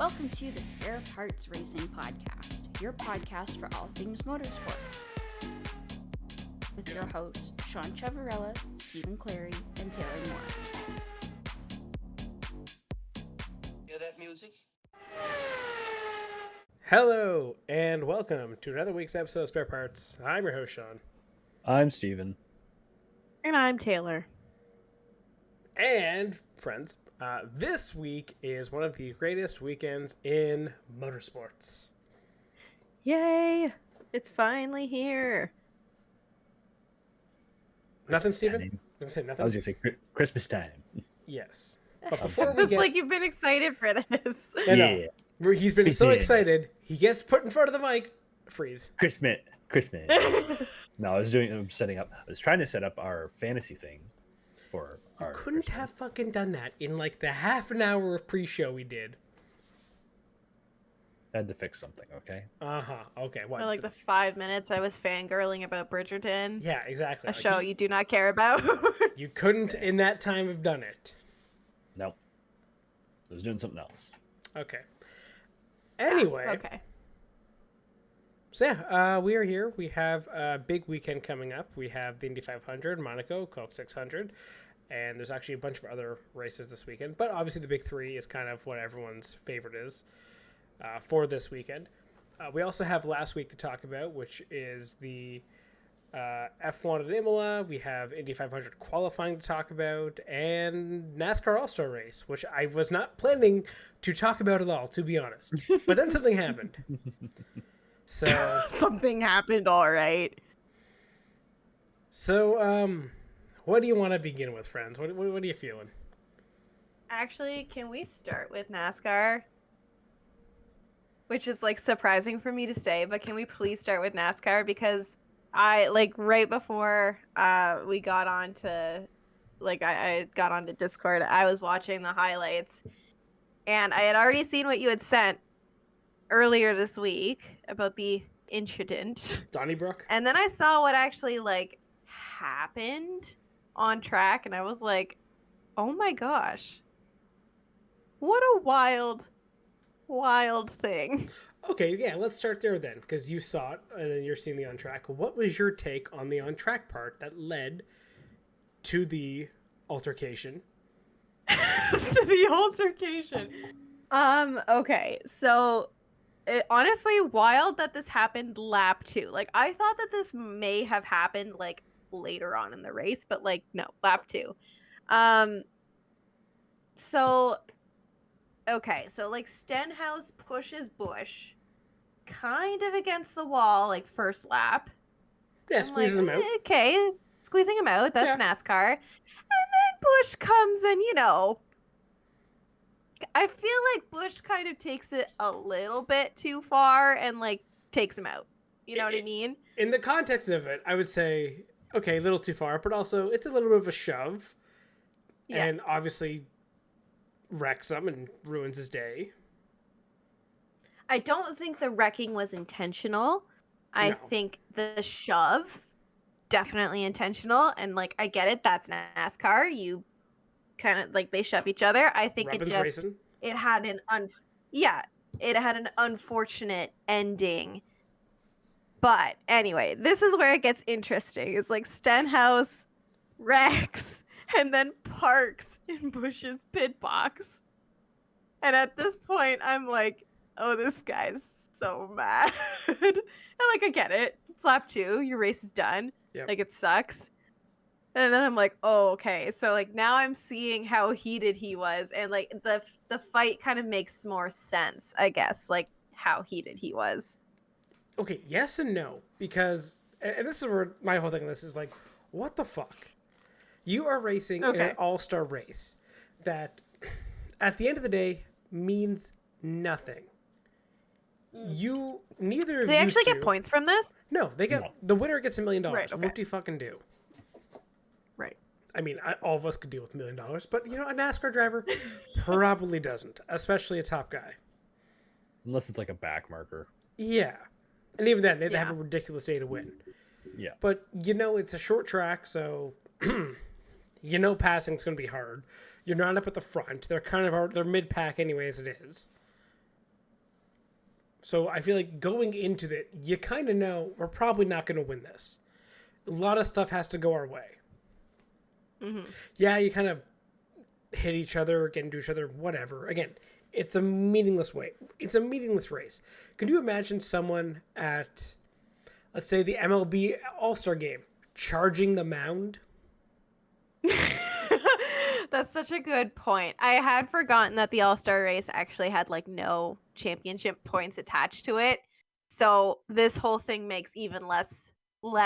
Welcome to the Spare Parts Racing Podcast, your podcast for all things motorsports. With your hosts, Sean Chavarella, Stephen Clary, and Taylor Moore. Hear that music? Hello, and welcome to another week's episode of Spare Parts. I'm your host, Sean. I'm Steven. And I'm Taylor. And, friends, this week is one of the greatest weekends in motorsports. Yay! It's finally here. Nothing, Steven? Time. I was going to say nothing? I was going to say Christmas time. Yes. But before we Just get... like you've been excited for this. I know. He's been so excited, he gets put in front of the mic. Freeze. Christmas. No, I was trying to set up our fantasy thing for our Couldn't Christmas. have fucking done that in like the half an hour of pre-show we did. I had to fix something, okay? Okay. What? For like the 5 minutes I was fangirling about Bridgerton. Yeah, exactly. A show you do not care about. You couldn't in that time have done it. No. I was doing something else. Okay. Anyway. Okay. So yeah, we are here. We have a big weekend coming up. We have the Indy 500, Monaco, Coke 600, and there's actually a bunch of other races this weekend. But obviously the big three is kind of what everyone's favorite is for this weekend. We also have last week to talk about, which is the F1 at Imola. We have Indy 500 qualifying to talk about, and NASCAR All-Star Race, which I was not planning to talk about at all, to be honest. But then something happened. So Something happened, all right. So, what do you want to begin with, friends? What are you feeling? Actually, can we start with NASCAR? Which is like surprising for me to say, but can we please start with NASCAR? Because I like right before we got on to I got onto Discord, I was watching the highlights and I had already seen what you had sent earlier this week about the incident. Donnybrook? And then I saw what actually happened on track and I was like, "Oh my gosh. What a wild thing." Okay, yeah, let's start there then, because you saw it and then you're seeing the on track. What was your take on the on track part that led to the altercation? To the altercation. Okay, so honestly, wild that this happened lap 2. Like, I thought that this may have happened later on in the race, but no, lap 2. So okay, so Stenhouse pushes Busch kind of against the wall, first lap. Yeah, squeezes him out. Okay, squeezing him out. That's NASCAR. And then Busch comes and, I feel like Busch kind of takes it a little bit too far and takes him out. You know what I mean? In the context of it, I would say, okay, a little too far, but also it's a little bit of a shove. Yeah. And obviously wrecks him and ruins his day. I don't think the wrecking was intentional. I think the shove, definitely intentional. And I get it. That's NASCAR. You kind of they shove each other. I think Robin's it just, racing. it had it had an unfortunate ending. But anyway, this is where it gets interesting. It's Stenhouse wrecks and then parks in Busch's pit box. And at this point, I'm like, oh, this guy's so mad. And I get it. It's lap 2. Your race is done. Yep. It sucks. And then I'm like, oh, okay. So now I'm seeing how heated he was. And the fight kind of makes more sense, I guess, how heated he was. Okay, yes and no. Because, and this is where my whole thing on this is what the fuck? You are racing in an all-star race that, at the end of the day, means nothing. Neither of Do they you actually two, get points from this? No, the winner gets $1 million. Right, okay. What do you fucking do? Right. I mean, all of us could deal with $1 million, but a NASCAR driver probably doesn't, especially a top guy. Unless it's a back marker. Yeah. And even then, they have a ridiculous day to win. Yeah. But, it's a short track, so passing's going to be hard. You're not up at the front. They're kind of they're mid-pack anyway as it is. So I feel like going into it, you kind of know we're probably not going to win this. A lot of stuff has to go our way. Mm-hmm. Yeah, you kind of hit each other, get into each other, whatever. Again, it's a meaningless way. It's a meaningless race. Could you imagine someone at, let's say, the MLB All-Star game charging the mound? That's such a good point. I had forgotten that the All-Star race actually had like no championship points attached to it. So this whole thing makes even less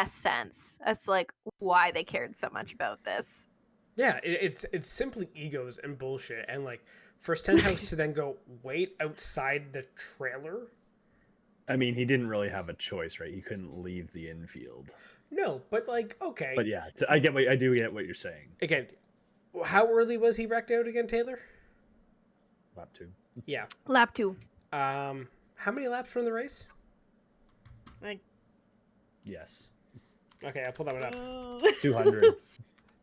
sense as to like why they cared so much about this. Yeah, it's simply egos and bullshit. And like for Stenhouse to then go wait outside the trailer. I mean, he didn't really have a choice, right? He couldn't leave the infield. No, but like okay. But yeah, I do get what you're saying. Again, how early was he wrecked out again, Taylor? Lap 2. Yeah. Lap 2. How many laps were in the race? Like Yes. Okay, I'll pull that one up. 200.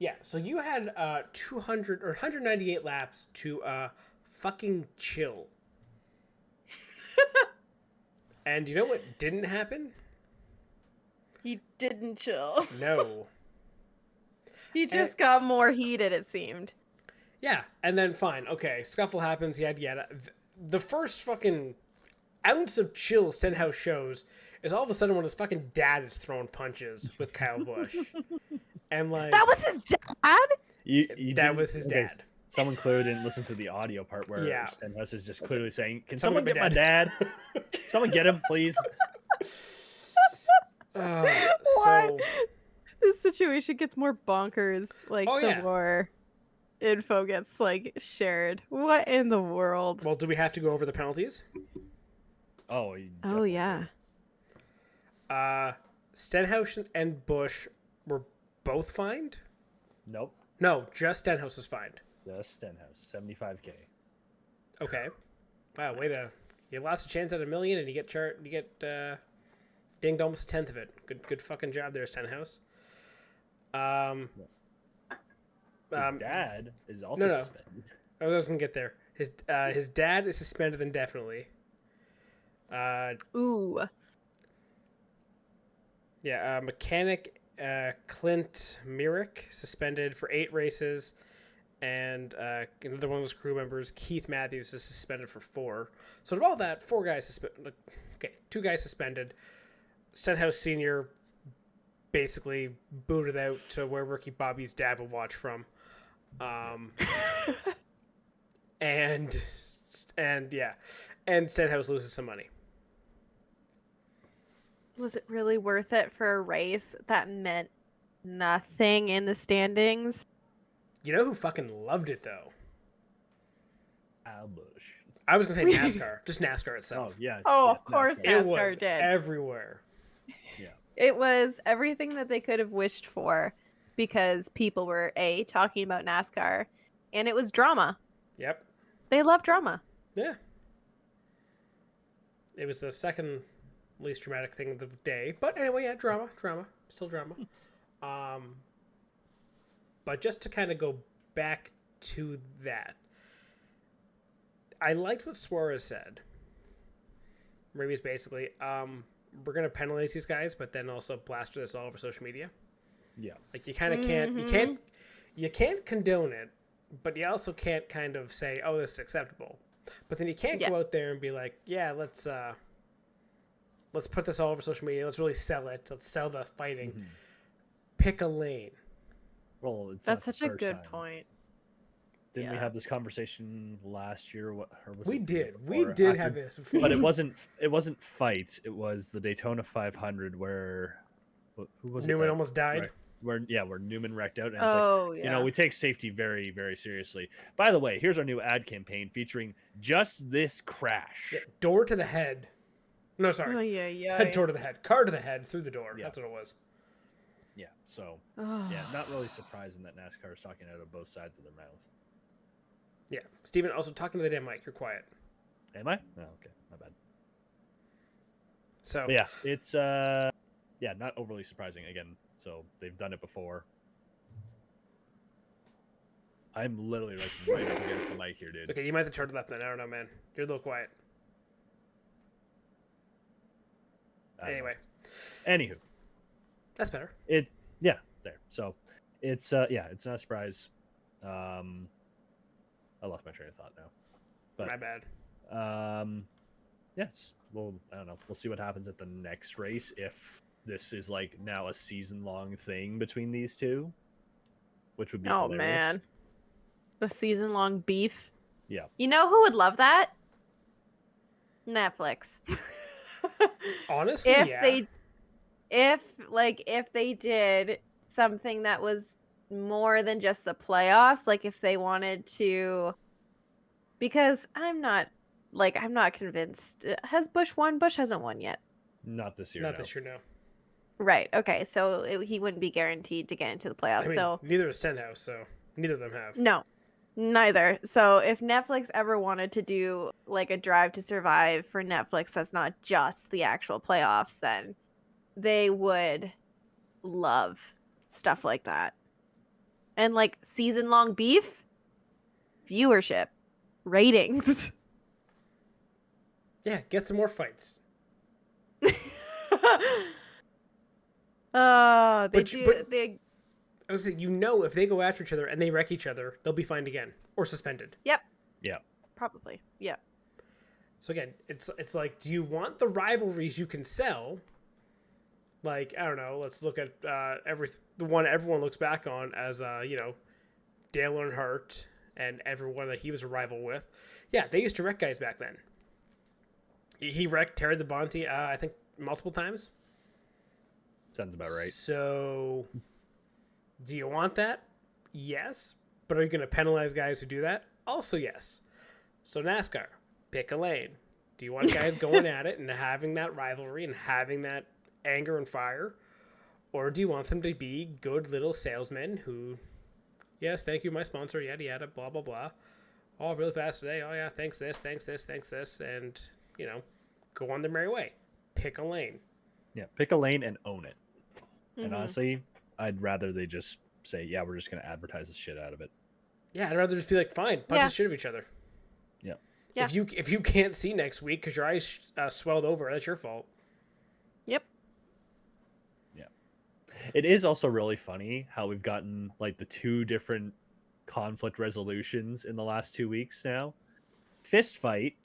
Yeah, so you had 200 or 198 laps to fucking chill. And you know what didn't happen? He didn't chill. No. He just got more heated, it seemed. Yeah, and then fine, okay, scuffle happens, yada. The first fucking ounce of chill Stenhouse shows is all of a sudden when his fucking dad is throwing punches with Kyle Busch. And like That was his dad? That was his dad. Someone clearly didn't listen to the audio part where Stenhouse is just clearly saying, "Can someone get my dad? Someone get him, please." What? So, This situation gets more bonkers like the more info gets like shared. What in the world? well, do we have to go over the penalties? Oh, Yeah. Stenhouse and Busch were both fined? Nope. No, just Stenhouse was fined. Just Stenhouse, $75K. Okay. Wow, you lost a chance at $1 million and you get dinged almost a tenth of it. Good fucking job there, Stenhouse. His dad is also suspended. I was gonna get there. His dad is suspended indefinitely. Ooh. Yeah, mechanic Clint Myrick suspended for 8 races, and another one of his crew members, Keith Matthews, is suspended for 4. So of all that, 4 guys suspended. Okay, 2 guys suspended. Stenhouse Senior basically booted out to where Ricky Bobby's dad would watch from, and Stenhouse loses some money. Was it really worth it for a race that meant nothing in the standings? You know who fucking loved it though? Al Busch. I was gonna say NASCAR, just NASCAR itself. Oh yeah. Oh, of course It NASCAR was did. everywhere. Yeah. It was everything that they could have wished for because people were talking about NASCAR and it was drama. Yep. They love drama. Yeah. It was the second least dramatic thing of the day, but anyway, yeah, drama, still drama. But just to kind of go back to that, I liked what Suarez said. Maybe it's basically, we're gonna penalize these guys, but then also plaster this all over social media. Yeah. Like you kind of you can't condone it, but you also can't kind of say, oh, this is acceptable. But then you can't go out there and be like, yeah, let's put this all over social media. Let's really sell it. Let's sell the fighting. Mm-hmm. Pick a lane. Well, that's such a good point. Didn't we have this conversation last year? We did have this before. But it wasn't fights. It was the Daytona 500 where who was Newman almost died. Right. Where Newman wrecked out. And you know, we take safety very, very seriously. By the way, here's our new ad campaign featuring just this crash. Yeah, door to the head. No, sorry. Oh, yeah. Head door to the head. Car to the head, through the door. Yeah. That's what it was. Yeah, so, yeah, not really surprising that NASCAR is talking out of both sides of their mouth. Yeah. Steven, also talking to the damn mic. You're quiet. Am I? Oh, okay. My bad. So. But yeah, it's, not overly surprising. Again, so they've done it before. I'm literally right up against the mic here, dude. Okay, you might have to turn to the left then. I don't know, man. You're a little quiet. Anyway. Anywho. That's better. There. So it's it's not a surprise. I lost my train of thought now. But my bad. Yes. Well, I don't know. We'll see what happens at the next race if this is like now a season-long thing between these two, which would be hilarious. Man, the season-long beef. Yeah. You know who would love that? Netflix. Honestly, if they did something that was more than just the playoffs, like if they wanted to, because I'm not convinced. Has Busch won? Busch hasn't won yet. Not this year. This year, no. Right. Okay. So he wouldn't be guaranteed to get into the playoffs. I mean, so neither is Stenhouse. So neither of them have. No, neither. So if Netflix ever wanted to do like a Drive to Survive for Netflix, that's not just the actual playoffs, then they would love stuff like that. And like season-long beef, viewership, ratings. Yeah, get some more fights. I was saying, if they go after each other and they wreck each other, they'll be fined again or suspended. Yep. Yeah. Probably. Yeah. So again, it's like, do you want the rivalries you can sell? Like, I don't know. Let's look at the one everyone looks back on as Dale Earnhardt and everyone that he was a rival with. Yeah, they used to wreck guys back then. He wrecked Terry Labonte, I think, multiple times. Sounds about right. So, do you want that? Yes. But are you going to penalize guys who do that? Also, yes. So, NASCAR, pick a lane. Do you want guys going at it and having that rivalry and having that anger and fire? Or do you want them to be good little salesmen who, yes, thank you, my sponsor, yada, yada, blah, blah, blah. Oh, really fast today. Oh, yeah, thanks this. And, go on their merry way. Pick a lane. Yeah, pick a lane and own it. Mm-hmm. And honestly, I'd rather they just say, yeah, we're just going to advertise the shit out of it. Yeah, I'd rather just be like, fine, punch the shit of each other. Yeah. If you can't see next week because your eyes swelled over, that's your fault. Yep. Yeah. It is also really funny how we've gotten like the two different conflict resolutions in the last 2 weeks now. Fist fight,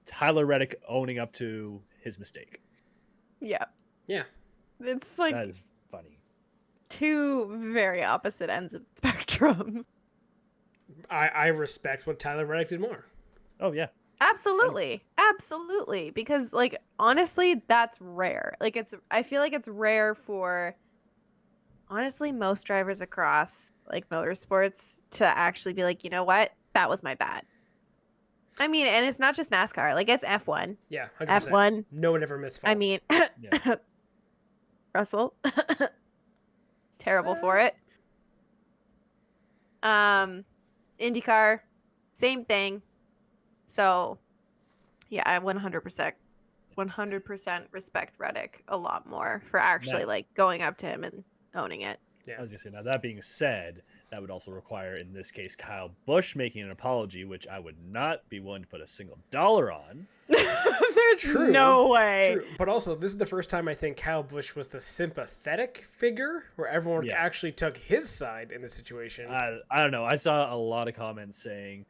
Tyler Reddick owning up to his mistake. Yeah. Yeah. It's like that is funny. Two very opposite ends of the spectrum. I respect what Tyler Reddick did more. Oh yeah. Absolutely. Because like honestly, that's rare. Like I feel like it's rare for honestly most drivers across like motorsports to actually be like, you know what? That was my bad. I mean, and it's not just NASCAR. Like, it's F1. Yeah, 100%. F1. No one ever missed fault. I mean, Russell. Terrible for it. IndyCar, same thing. So, yeah, I 100% respect Reddick a lot more for actually, like, going up to him and owning it. Yeah. I was going to say, now that being said, that would also require, in this case, Kyle Busch making an apology, which I would not be willing to put a single dollar on. There's no way. True. But also, this is the first time I think Kyle Busch was the sympathetic figure, where everyone actually took his side in the situation. I don't know. I saw a lot of comments saying,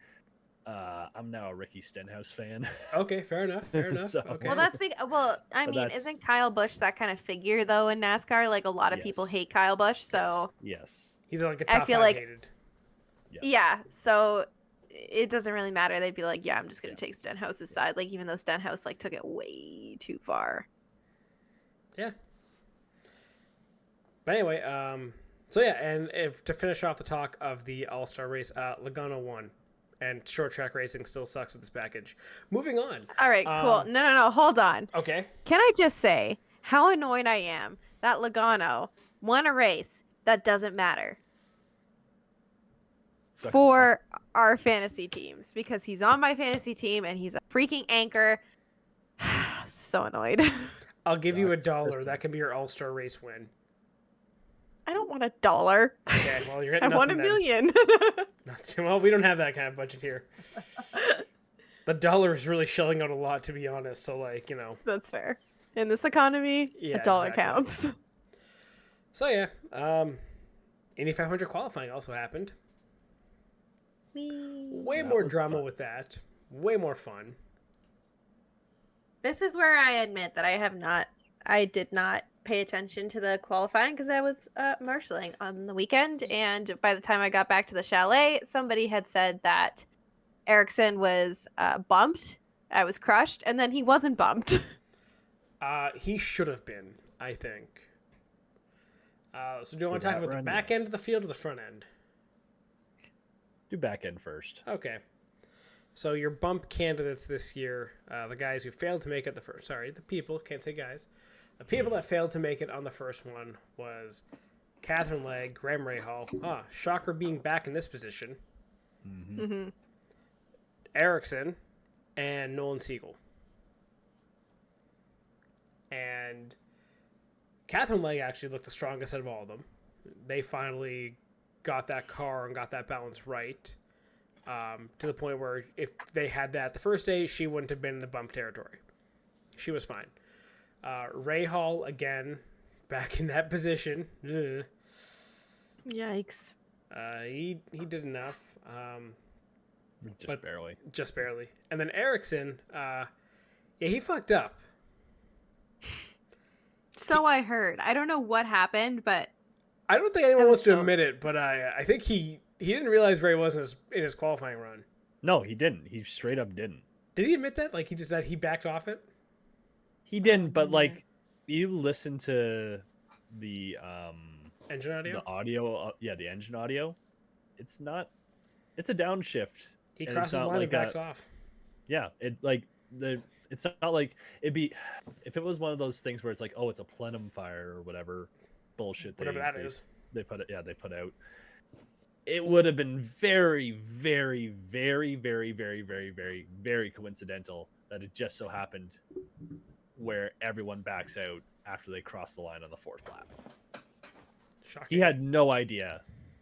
I'm now a Ricky Stenhouse fan. Okay, fair enough. So, okay. Well, that's big. Well, I mean, isn't Kyle Busch that kind of figure, though, in NASCAR? Like, a lot of people hate Kyle Busch, so... Yes. He's like a top five hated. Yeah, so it doesn't really matter. They'd be like, yeah, I'm just going to take Stenhouse's side, like, even though Stenhouse, like, took it way too far. Yeah. But anyway, so yeah, and to finish off the talk of the All-Star Race, Logano won. And short track racing still sucks with this package. Moving on. All right, cool. No, hold on. Okay. Can I just say how annoyed I am that Logano won a race that doesn't matter for our fantasy teams, because he's on my fantasy team and he's a freaking anchor. So annoyed. I'll give you $1. That can be your All-Star Race win. I don't want $1. Okay, well, you're getting I want $1 million. Not too well. We don't have that kind of budget here. The dollar is really shelling out a lot, to be honest. So, like, That's fair. In this economy, Yeah, a dollar exactly. counts. So yeah, Indy 500 qualifying also happened. Way That more was drama fun. with that. Way more fun. This is where I admit that I did not pay attention to the qualifying because I was marshalling on the weekend. And by the time I got back to the chalet, somebody had said that Ericsson was bumped. I was crushed. And then he wasn't bumped. He should have been, I think. So do you want For to talk that about the run, back yeah. end of the field or the front end? Do back end first. Okay. So your bump candidates this year, the guys who failed to make it the people, can't say guys. The people that failed to make it on the first one was Catherine Legg, Graham Rahal. Shocker being back in this position. Mm-hmm. Ericsson, and Nolan Siegel. And Catherine Legg actually looked the strongest out of all of them. They finally got that car and got that balance right, to the point where if they had that the first day, she wouldn't have been in the bump territory. She was fine. Rahal, again, back in that position. Ugh. Yikes. He did enough. Just barely. Just barely. And then Ericsson, he fucked up. So I heard. I don't know what happened, but I don't think anyone wants to so- admit it, but I think he didn't realize where he was in his qualifying run. No, he didn't. He straight up didn't. Did he admit that? Like he backed off it? He didn't, but like you listen to the Engine audio? the audio, the engine audio. It's a downshift. He and crosses it's the not line like and backs off. Yeah, it's not like it'd be if it was one of those things where it's like, oh, it's a plenum fire or whatever bullshit. Whatever that is. They put out. It would have been very, very, very, very, very, very, very, very coincidental that it just so happened where everyone backs out after they cross the line on the fourth lap. Shocking. He had no idea,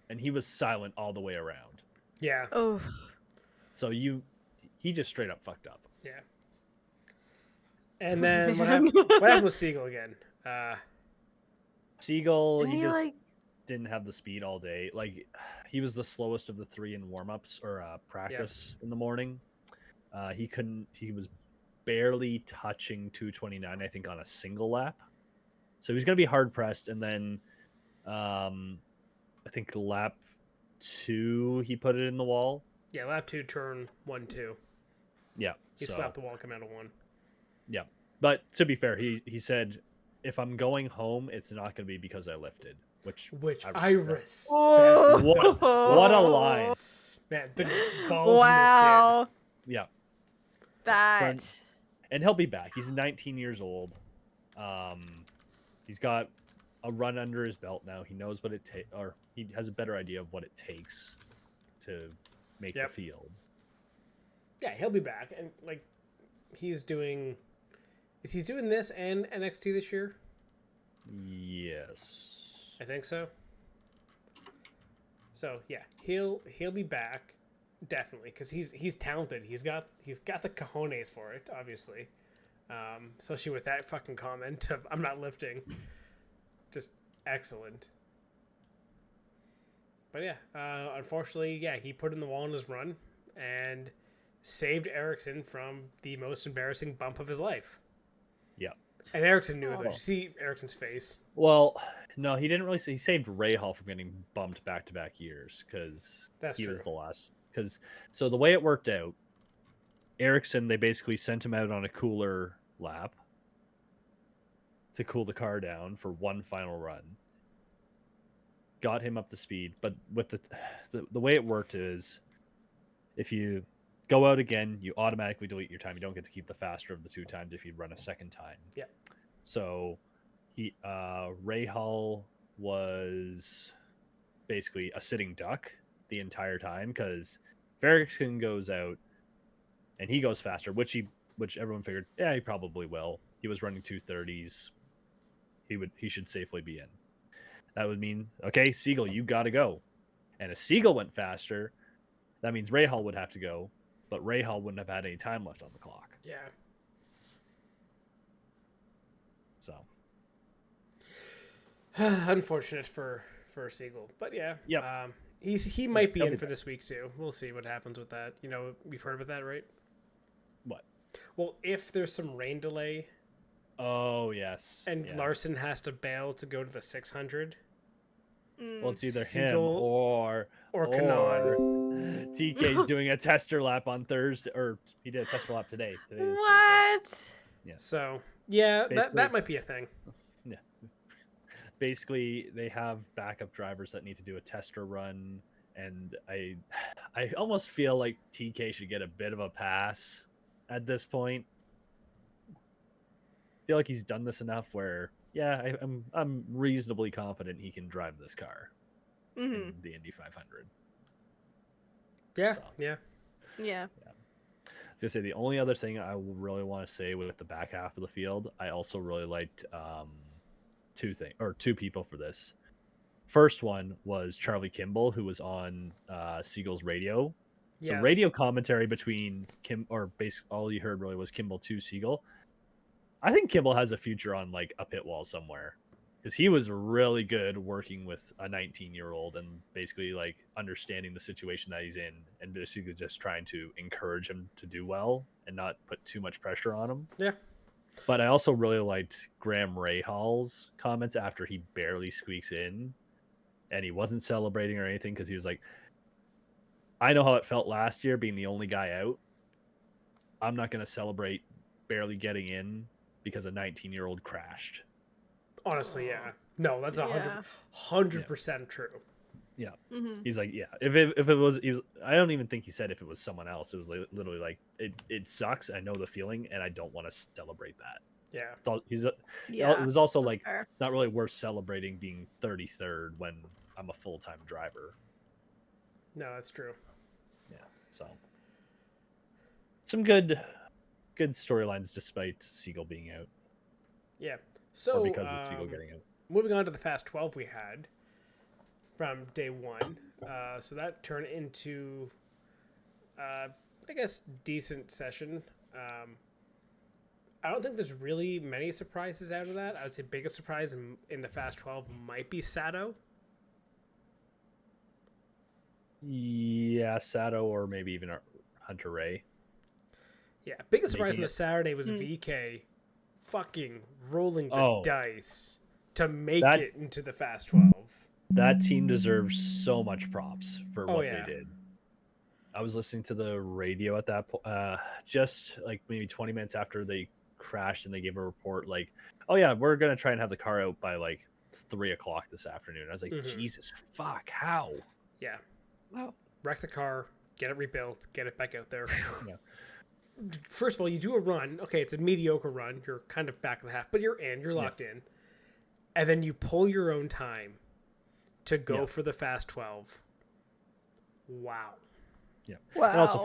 and he was silent all the way around. Yeah. Oh. So he just straight up fucked up. Yeah. And then what Man. happened with Siegel again? Siegel, And he he, just like- didn't have the speed all day. Like, he was the slowest of the three in warm-ups or practice in the morning. He was barely touching 229, I think, on a single lap. So he's going to be hard pressed. And then I think lap 2, he put it in the wall. Yeah, lap 2, turn 1-2. Yeah. He slapped the wall coming out of 1. Yeah. But to be fair, he said, if I'm going home, it's not going to be because I lifted, which I respect. Whoa. What a line. Man, the balls Wow. Yeah. That. And he'll be back. He's 19 years old. He's got a run under his belt now. He knows what it takes, or he has a better idea of what it takes to make the field. Yeah, he'll be back, and like he's doing this and NXT this year. Yes, I think so. So yeah, he'll be back definitely because he's talented. He's got the cojones for it, obviously. Especially with that fucking comment of "I'm not lifting," just excellent. But yeah, unfortunately, he put in the wall in his run and saved Ericsson from the most embarrassing bump of his life. Yeah. And Ericsson knew it. Did you see Ericsson's face? Well, no, he didn't really. He saved Rahal from getting bumped back-to-back years because he was the last. So the way it worked out, Ericsson, they basically sent him out on a cooler lap to cool the car down for one final run. Got him up to speed, but with the way it worked is, if you go out again, you automatically delete your time. You don't get to keep the faster of the 2 times if you run a second time. Yeah. So Rahal was basically a sitting duck the entire time because if Ericsson goes out and he goes faster, which everyone figured, yeah, he probably will. He was running 230s. He should safely be in. That would mean, okay, Siegel, you got to go. And if Siegel went faster, that means Rahal would have to go, but Rahal wouldn't have had any time left on the clock. Yeah. Unfortunate for Siegel, but yeah. Yep. He might be he'll in be for back. this week too. We'll see what happens with that. You know, we've heard about that, right? What? Well, if there's some rain delay Oh yes. and Yeah. Larson has to bail to go to the 600 Well, it's either him Siegel or Kanon. TK's doing a tester lap on Thursday, or he did a tester lap today. Today is Thursday. What? So yeah, that Basically- might be a thing. Yeah. Basically, they have backup drivers that need to do a tester run, and I almost feel like TK should get a bit of a pass at this point. I feel like he's done this enough where, yeah, I'm reasonably confident he can drive this car in the Indy 500. Yeah, So. yeah. Yeah. I was gonna say the only other thing I really want to say with the back half of the field, I also really liked two people for this. First one was Charlie Kimball, who was on Siegel's radio. Yes. The radio commentary between basically all you heard really was Kimball to Siegel. I think Kimball has a future on like a pit wall somewhere, because he was really good working with a 19-year-old and basically like understanding the situation that he's in and basically just trying to encourage him to do well and not put too much pressure on him. Yeah. But I also really liked Graham Rahal's comments after he barely squeaks in and he wasn't celebrating or anything, because he was like, I know how it felt last year being the only guy out. I'm not going to celebrate barely getting in because a 19-year-old crashed. Honestly, yeah. No, that's Yeah. 100% true. Yeah. Mm-hmm. He's like, yeah, if it was, I don't even think he said if it was someone else. It was literally like, it sucks. I know the feeling and I don't want to celebrate that. Yeah. It's all, Yeah. it was also like, fair. it's not really worth celebrating being 33rd when I'm a full-time driver. No, that's true. Yeah. So some good storylines despite Siegel being out, Yeah. or So because of Siegel getting out. moving on to the Fast 12 we had from day one. So that turned into, I guess, decent session. I don't think there's really many surprises out of that. I would say biggest surprise in the Fast 12 might be Sato. Yeah, Sato or maybe even Hunter Ray. Yeah, biggest surprise Making on the it. Saturday was VK fucking rolling the Oh. dice to make That- it into the Fast 12. That team deserves so much props for what yeah. they did. I was listening to the radio at that point, just like maybe 20 minutes after they crashed, and they gave a report like, oh yeah, we're going to try and have the car out by like 3:00 this afternoon. I was like, Mhm. Jesus fuck, how? Yeah. Wow. Wreck the car, get it rebuilt, get it back out there. Yeah. First of all, you do a run. Okay, it's a mediocre run. You're kind of back of the half, but you're in. You're locked in. And then you pull your own time to go Yeah. for the Fast 12. Wow. Wow. And also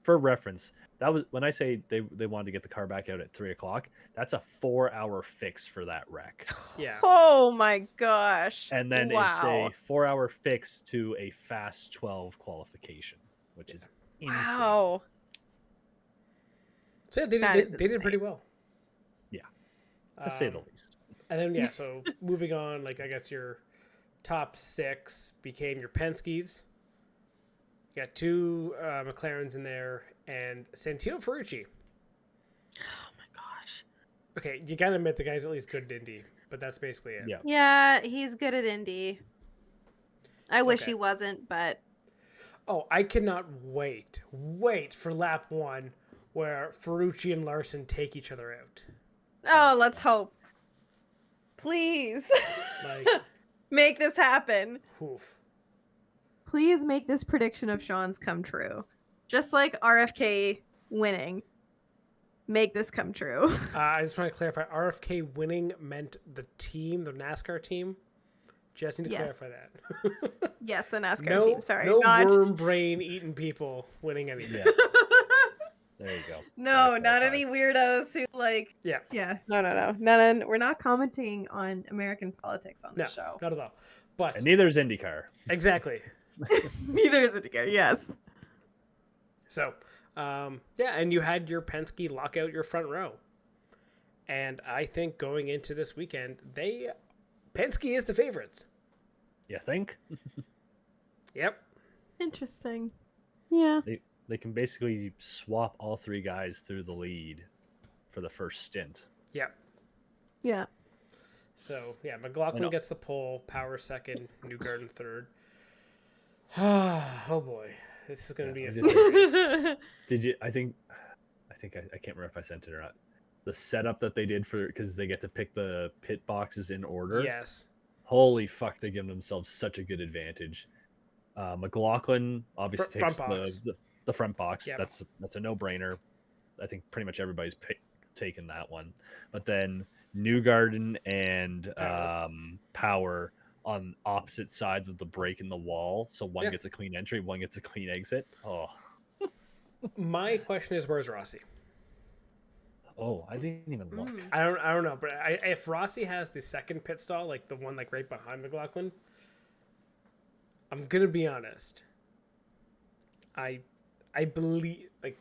for reference, that was when I say they wanted to get the car back out at 3:00. That's a 4-hour fix for that wreck, Yeah. Oh my gosh. and then wow. it's a 4-hour fix to a Fast 12 qualification, which is insane. Wow. So yeah, they That did, is they did pretty well. Yeah, to say the Um, least. And then, yeah, so moving on, like, I guess your top 6 became your Penskes. You got 2 McLarens in there and Santino Ferrucci. Oh my gosh. Okay, you gotta admit the guy's at least good at Indy, but that's basically it. Yeah. Yeah, he's good at Indy. I It's wish okay. he wasn't, but Oh, I cannot wait for lap 1 where Ferrucci and Larson take each other out. oh, let's hope. Please Like, make this happen. oof. Please make this prediction of Sean's come true. Just like RFK winning. Make this come true. I just want to clarify, RFK winning meant the team, the NASCAR team. Just need to Yes. clarify that. Yes, the NASCAR no, team. Sorry, no not worm brain eating people winning anything. Yeah. There you go. no, Gotta not clarify. any weirdos who like. Yeah. Yeah, no. We're not commenting on American politics on No, this show. not at all. But And neither is IndyCar. exactly. Neither is it. Yes. So, yeah, and you had your Penske lock out your front row. And I think going into this weekend, Penske is the favorites. You think? Yep. Interesting. Yeah. They can basically swap all three guys through the lead for the first stint. Yep. Yeah. So, yeah, McLaughlin know. gets the pole, Power second, Newgarden third. Oh, boy. This is going to be a fun race. Did you? I think I can't remember if I sent it or not. The setup that they did because they get to pick the pit boxes in order. Yes. Holy fuck! They give themselves such a good advantage. McLaughlin obviously takes the front box. Yep. That's a no brainer. I think pretty much everybody's taken that one. But then Newgarden and Power on opposite sides of the break in the wall. So one gets a clean entry, one gets a clean exit. Oh. My question is, where's Rossi? Oh, I didn't even look. I don't know, but if Rossi has the second pit stall, like the one like right behind McLaughlin, I'm gonna be honest. I believe like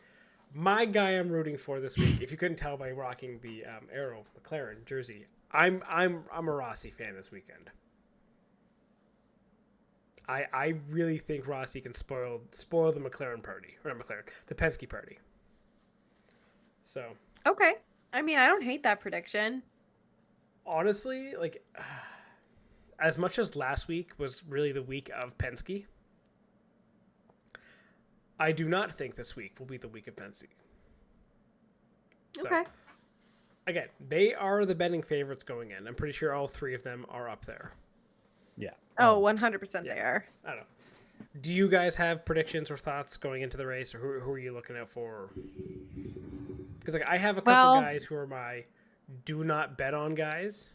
my guy I'm rooting for this week. If you couldn't tell by rocking the Arrow McLaren jersey, I'm a Rossi fan this weekend. I really think Rossi can spoil the McLaren party, or not McLaren, the Penske party. So. Okay. I mean, I don't hate that prediction. Honestly, like, as much as last week was really the week of Penske, I do not think this week will be the week of Penske. So, Okay. again, they are the betting favorites going in. I'm pretty sure all three of them are up there. Yeah. Oh, 100% they are. I don't know. Do you guys have predictions or thoughts going into the race, or who are you looking out for? Because like I have a couple guys who are my do not bet on guys.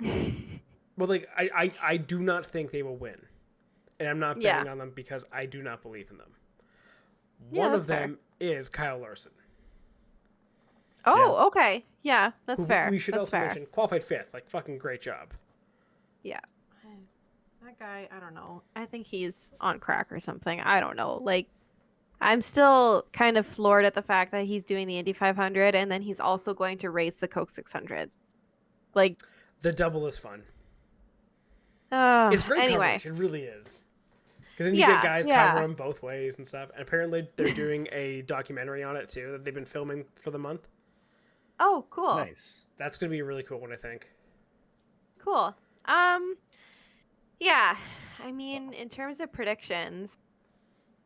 Well, like I do not think they will win, and I'm not betting on them because I do not believe in them. One of them is Kyle Larson. Oh, okay. Yeah, that's fair. We should that's also fair. mention qualified fifth. Like fucking great job. Yeah. That guy, I don't know. I think he's on crack or something. I don't know. Like, I'm still kind of floored at the fact that he's doing the Indy 500 and then he's also going to race the Coke 600. Like, the double is fun. It's great anyway. coverage. It really is. Because then you get guys cover them both ways and stuff. And apparently they're doing a documentary on it too that they've been filming for the month. Oh, cool. Nice. That's going to be a really cool one, I think. Cool. Yeah. I mean, in terms of predictions,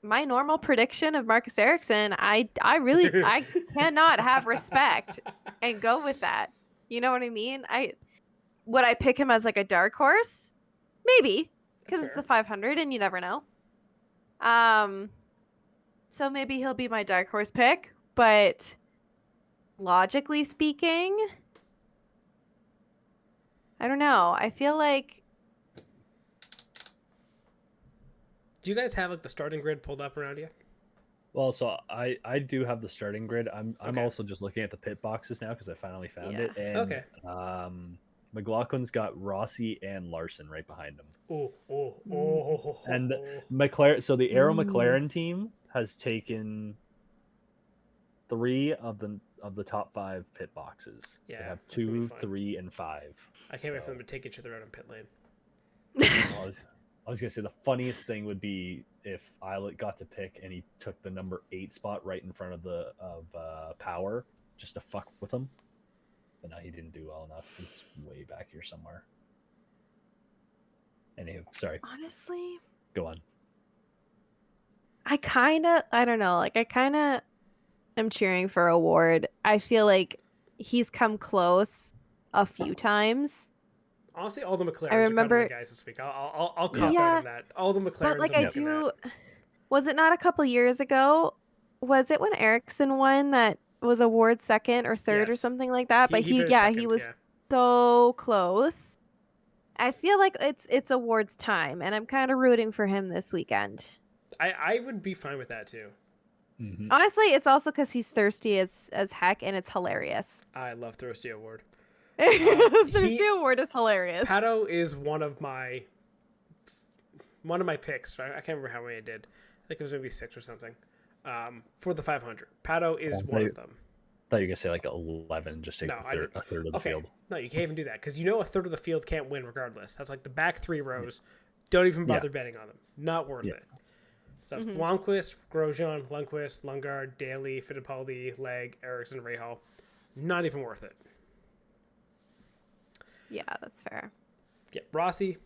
my normal prediction of Marcus Ericsson, I cannot have respect and go with that. You know what I mean? Would I pick him as like a dark horse? Maybe, because it's the 500 and you never know. So maybe he'll be my dark horse pick, but logically speaking, I don't know. I feel like. Do you guys have like the starting grid pulled up around you? Well, so I do have the starting grid. I'm also just looking at the pit boxes now because I finally found it. And McLaughlin's got Rossi and Larson right behind him. And McLaren. So the Arrow McLaren team has taken 3 of the top 5 pit boxes. Yeah, they have 2, 3, and 5. I can't wait for them to take each other out on pit lane. I was gonna say the funniest thing would be if Eilert got to pick and he took the number 8 spot right in front of Power just to fuck with him. But no, he didn't do well enough. He's way back here somewhere. Anywho, sorry. Honestly, go on. I don't know. Like, I kind of am cheering for Award. I feel like he's come close a few times. Honestly, all the McLarens are kind of the guys this week. I'll cop out on that. All the McLarens. But like was it not a couple years ago? Was it when Ericsson won that was Award second or third or something like that? But he was so close. I feel like it's Award's time, and I'm kind of rooting for him this weekend. I would be fine with that too. Mm-hmm. Honestly, it's also because he's thirsty as heck, and it's hilarious. I love Thirsty Award. Thirsty Award is hilarious. Pato is one of my picks. I can't remember how many I did. I think it was maybe 6 or something. For the 500, Pato is one of them. thought you were gonna say like 11, just take No, a third of the okay. field. No, you can't even do that because a third of the field can't win regardless. That's like the back 3 rows. Don't even bother betting on them. Not worth it. So that's Blomqvist, Grosjean, Lundqvist, Lundgaard, Daly, Fittipaldi, Legg, Ericsson, Rahal. Not even worth it. Yeah, that's fair. Yeah, Rossi.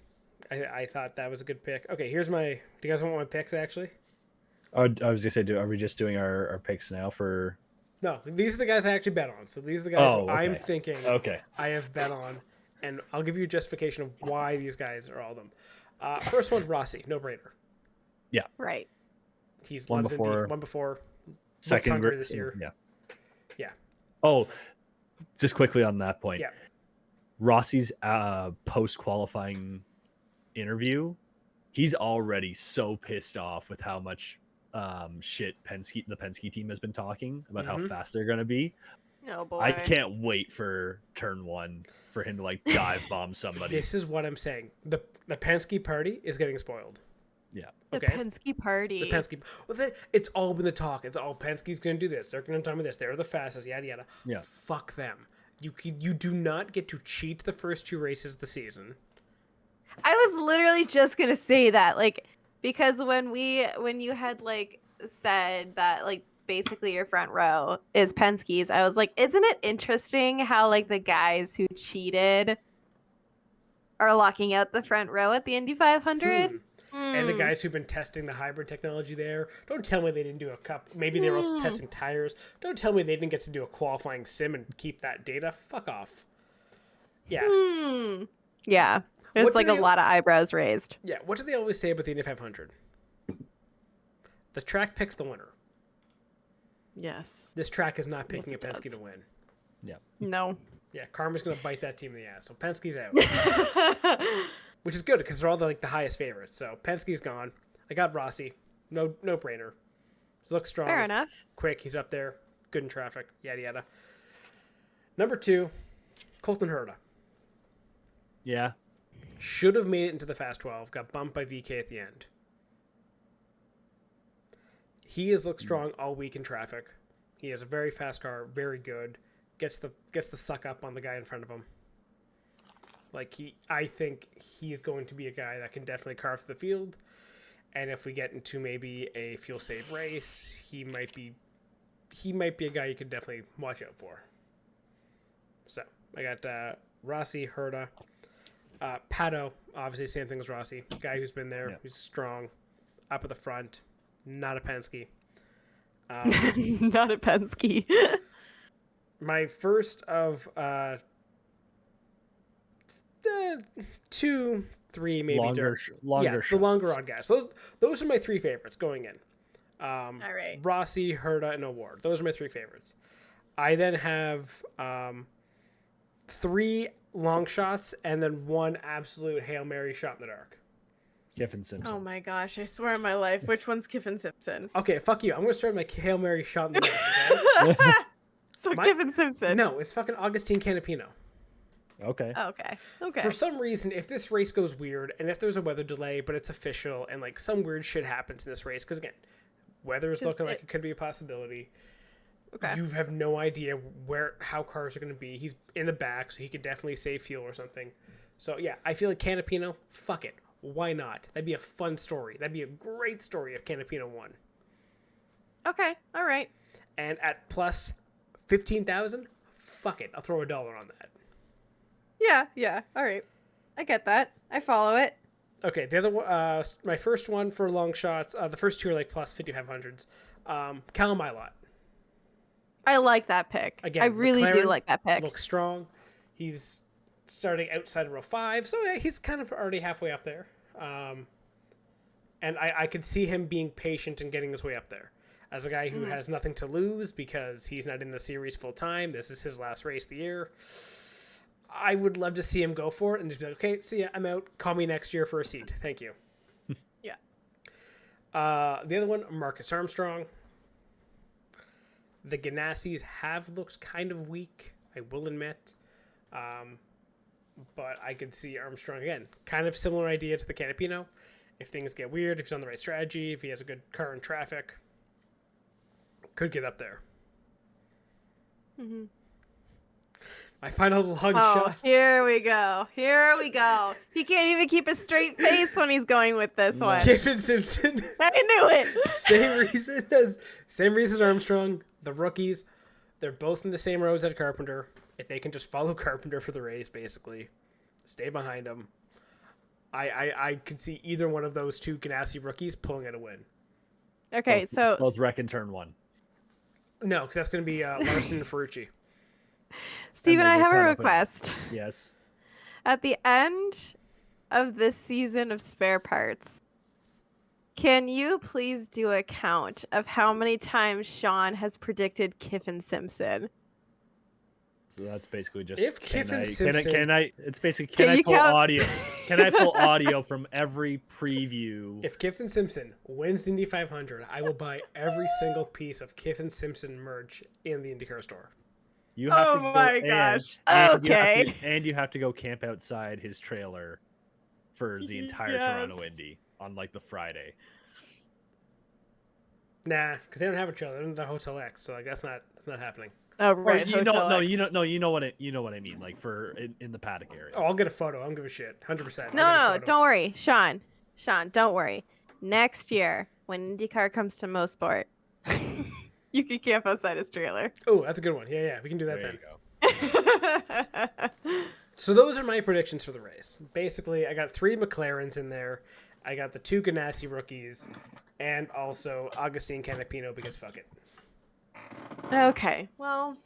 I thought that was a good pick. Okay, here's my. Do you guys want my picks actually? Oh, I was gonna say, are we just doing our picks now for? No, these are the guys I actually bet on. So these are the guys Oh, okay. I'm thinking Okay. I have bet on, and I'll give you a justification of why these guys are all of them. First one, Rossi, no brainer. Yeah. Right. He's One loves before- Indy. One before. Second Hungary this year. Yeah. Yeah. Oh, just quickly on that point. Yeah. Rossi's post qualifying interview, he's already so pissed off with how much shit the Penske team has been talking about how fast they're gonna be. Oh boy. I can't wait for turn 1 for him to like dive bomb somebody. This is what I'm saying. The Penske party is getting spoiled. Yeah. The Okay. Penske party. The Penske. Well, it's all been the talk. It's all Penske's going to do this. They're going to tell me this. They're the fastest. Yada yada. Yeah. Fuck them. You do not get to cheat the first 2 races of the season. I was literally just gonna say that, like, because when you had like said that like basically your front row is Penske's, I was like, isn't it interesting how like the guys who cheated are locking out the front row at the Indy 500? And the guys who've been testing the hybrid technology there, don't tell me they didn't do a cup. Maybe they were also testing tires. Don't tell me they didn't get to do a qualifying sim and keep that data. Fuck off. Yeah. Yeah. There's What do like a they- lot of eyebrows raised. Yeah. What do they always say about the Indy 500? The track picks the winner. Yes. This track is not picking Yes, a it Penske does. to win. Yeah. No. Yeah, Karma's going to bite that team in the ass. So Penske's out. Which is good because they're all the highest favorites. So Penske's gone. I got Rossi. No brainer. He looks strong. Fair enough. Quick. He's up there. Good in traffic. Yada yada. Number 2, Colton Herta. Yeah. Should have made it into the Fast 12. Got bumped by VK at the end. He has looked strong all week in traffic. He has a very fast car. Very good. Gets the suck up on the guy in front of him. I think he's going to be a guy that can definitely carve through the field. And if we get into maybe a fuel save race, he might be a guy you could definitely watch out for. So I got Rossi, Herta, Pato. Obviously, same thing as Rossi. Guy who's been there, who's strong, up at the front. Not a Penske. Not a Penske. My first of 2, 3, maybe Longer the shots. longer odd guys. Those are my 3 favorites going in. All right. Rossi, Herta, and Award. Those are my 3 favorites. I then have 3 long shots and then 1 absolute Hail Mary shot in the dark. Kiffin Simpson. Oh my gosh, I swear on my life. Which one's Kiffin Simpson? Okay, fuck you. I'm going to start my Hail Mary shot in the dark, okay? So Kiffin Simpson. No, it's fucking Augustine Canapino. Okay. Okay. For some reason, if this race goes weird, and if there's a weather delay, but it's official, and some weird shit happens in this race, because again, weather is looking like it could be a possibility. Okay. You have no idea how cars are going to be. He's in the back, so he could definitely save fuel or something. So yeah, I feel like Canapino, fuck it. Why not? That'd be a fun story. That'd be a great story if Canapino won. Okay. All right. And at plus 15,000, fuck it. I'll throw $1 on that. Yeah. All right. I get that. I follow it. Okay, the other one, my first one for long shots, the first 2 are plus 5,500s. Callum Ilott. I like that pick. Again, I really do McLaren like that pick. Looks strong. He's starting outside of row 5, so yeah, he's kind of already halfway up there. And I could see him being patient and getting his way up there. As a guy who has nothing to lose because he's not in the series full time, this is his last race of the year. I would love to see him go for it and just be like, okay, see ya, I'm out. Call me next year for a seat. Thank you. Yeah. The other one, Marcus Armstrong. The Ganassis have looked kind of weak, I will admit. But I could see Armstrong again. Kind of similar idea to the Canapino. If things get weird, if he's on the right strategy, if he has a good car in traffic, could get up there. Mm-hmm. My final long Oh, shot. here we go. Here we go. He can't even keep a straight face when he's going with this one. Kiffin Simpson. I knew it. Same reason as Armstrong. The rookies, they're both in the same rows at Carpenter. If they can just follow Carpenter for the race, basically, stay behind him. I could see either one of those two Ganassi rookies pulling out a win. Okay, so both wreck in turn 1. No, because that's going to be Larson and Ferrucci. Steven, I they have a caught up in- request. Yes. At the end of this season of spare parts, can you please do a count of how many times Sean has predicted Kiffin Simpson? So that's basically just If Kiffin Simpson, can I you pull count? audio? Can I pull audio from every preview? if Kiffin Simpson wins the Indy 500, I will buy every single piece of Kiffin Simpson merch in the IndyCar store. You have Oh to go, my gosh. and Okay. you have to go camp outside his trailer for the entire Toronto Yes. Indy on like the Friday. Nah, because they don't have a trailer. They're in the Hotel X, so like that's not happening. Oh, Or right. you know, Hotel no, X. you know what I mean, like for in the paddock area. Oh, I'll get a photo. I don't give a shit. 100%. No, don't worry. Sean, don't worry. Next year, when IndyCar comes to Mosport, you can camp outside his trailer. Oh, that's a good one. Yeah, we can do that There then. you go. So those are my predictions for the race. Basically, I got 3 McLarens in there. I got the 2 Ganassi rookies, and also Agustin Canapino because fuck it. Okay, well,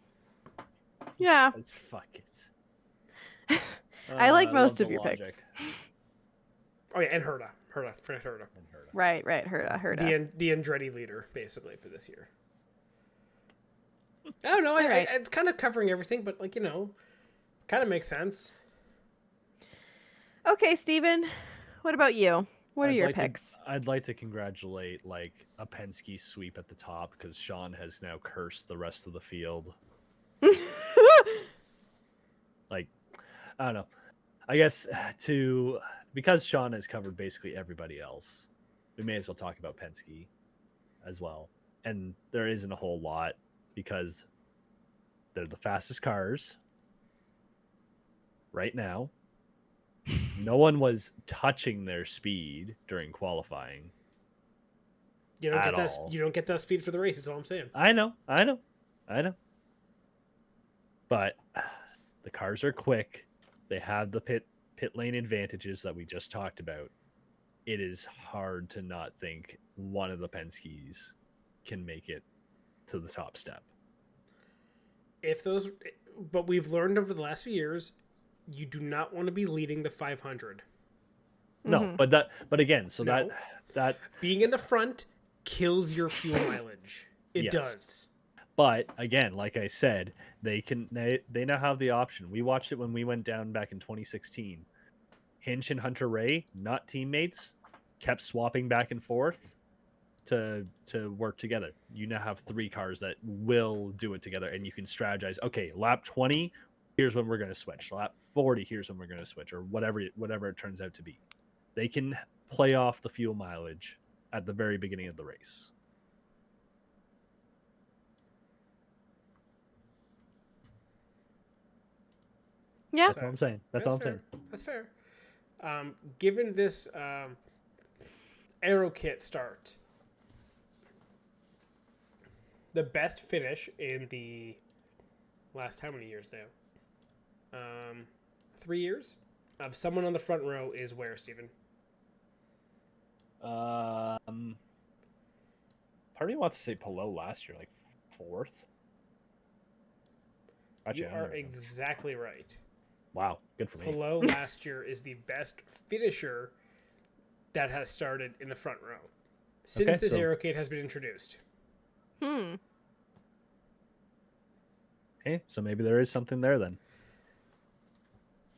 yeah. As fuck it. I like love most the of your logic. picks. Oh yeah, and Herta. Fred Herta. And Herta. Right, Herta. The Andretti leader, basically, for this year. I don't know. Alright. It's kind of covering everything, but like, kind of makes sense. Okay, Steven, what about you? What are I'd your like to- picks? I'd like to congratulate like a Penske sweep at the top because Sean has now cursed the rest of the field. Like, I don't know. I guess because Sean has covered basically everybody else, we may as well talk about Penske as well. And there isn't a whole lot because they're the fastest cars right now. No one was touching their speed during qualifying. You don't At get that. all. You don't get that speed for the race. That's all I'm saying. I know. But the cars are quick. They have the pit lane advantages that we just talked about. It is hard to not think one of the Penskes can make it to the top step. But we've learned over the last few years, you do not want to be leading the 500. No, Mhm. but again, so No. that Being in the front kills your fuel mileage. It Yes. does. But again, like I said, they now have the option. We watched it when we went down back in 2016. Hinch and Hunter Ray, not teammates, kept swapping back and forth to work together. You now have 3 cars that will do it together, and you can strategize. Okay, lap 20, here's when we're going to switch. Lap 40, here's when we're going to switch, or whatever it turns out to be. They can play off the fuel mileage at the very beginning of the race. Yeah. That's all I'm saying. That's all I'm saying. That's fair. Given this aero kit start, the best finish in the last how many years now? 3 years of someone on the front row is where, Steven? Part of me wants to say Pelot last year, like 4th. Actually, You I don't are know. exactly right. Wow, good for me. Pelot last year is the best finisher that has started in the front row since Okay, this so- aero kit has been introduced. Hmm. Okay, so maybe there is something there then.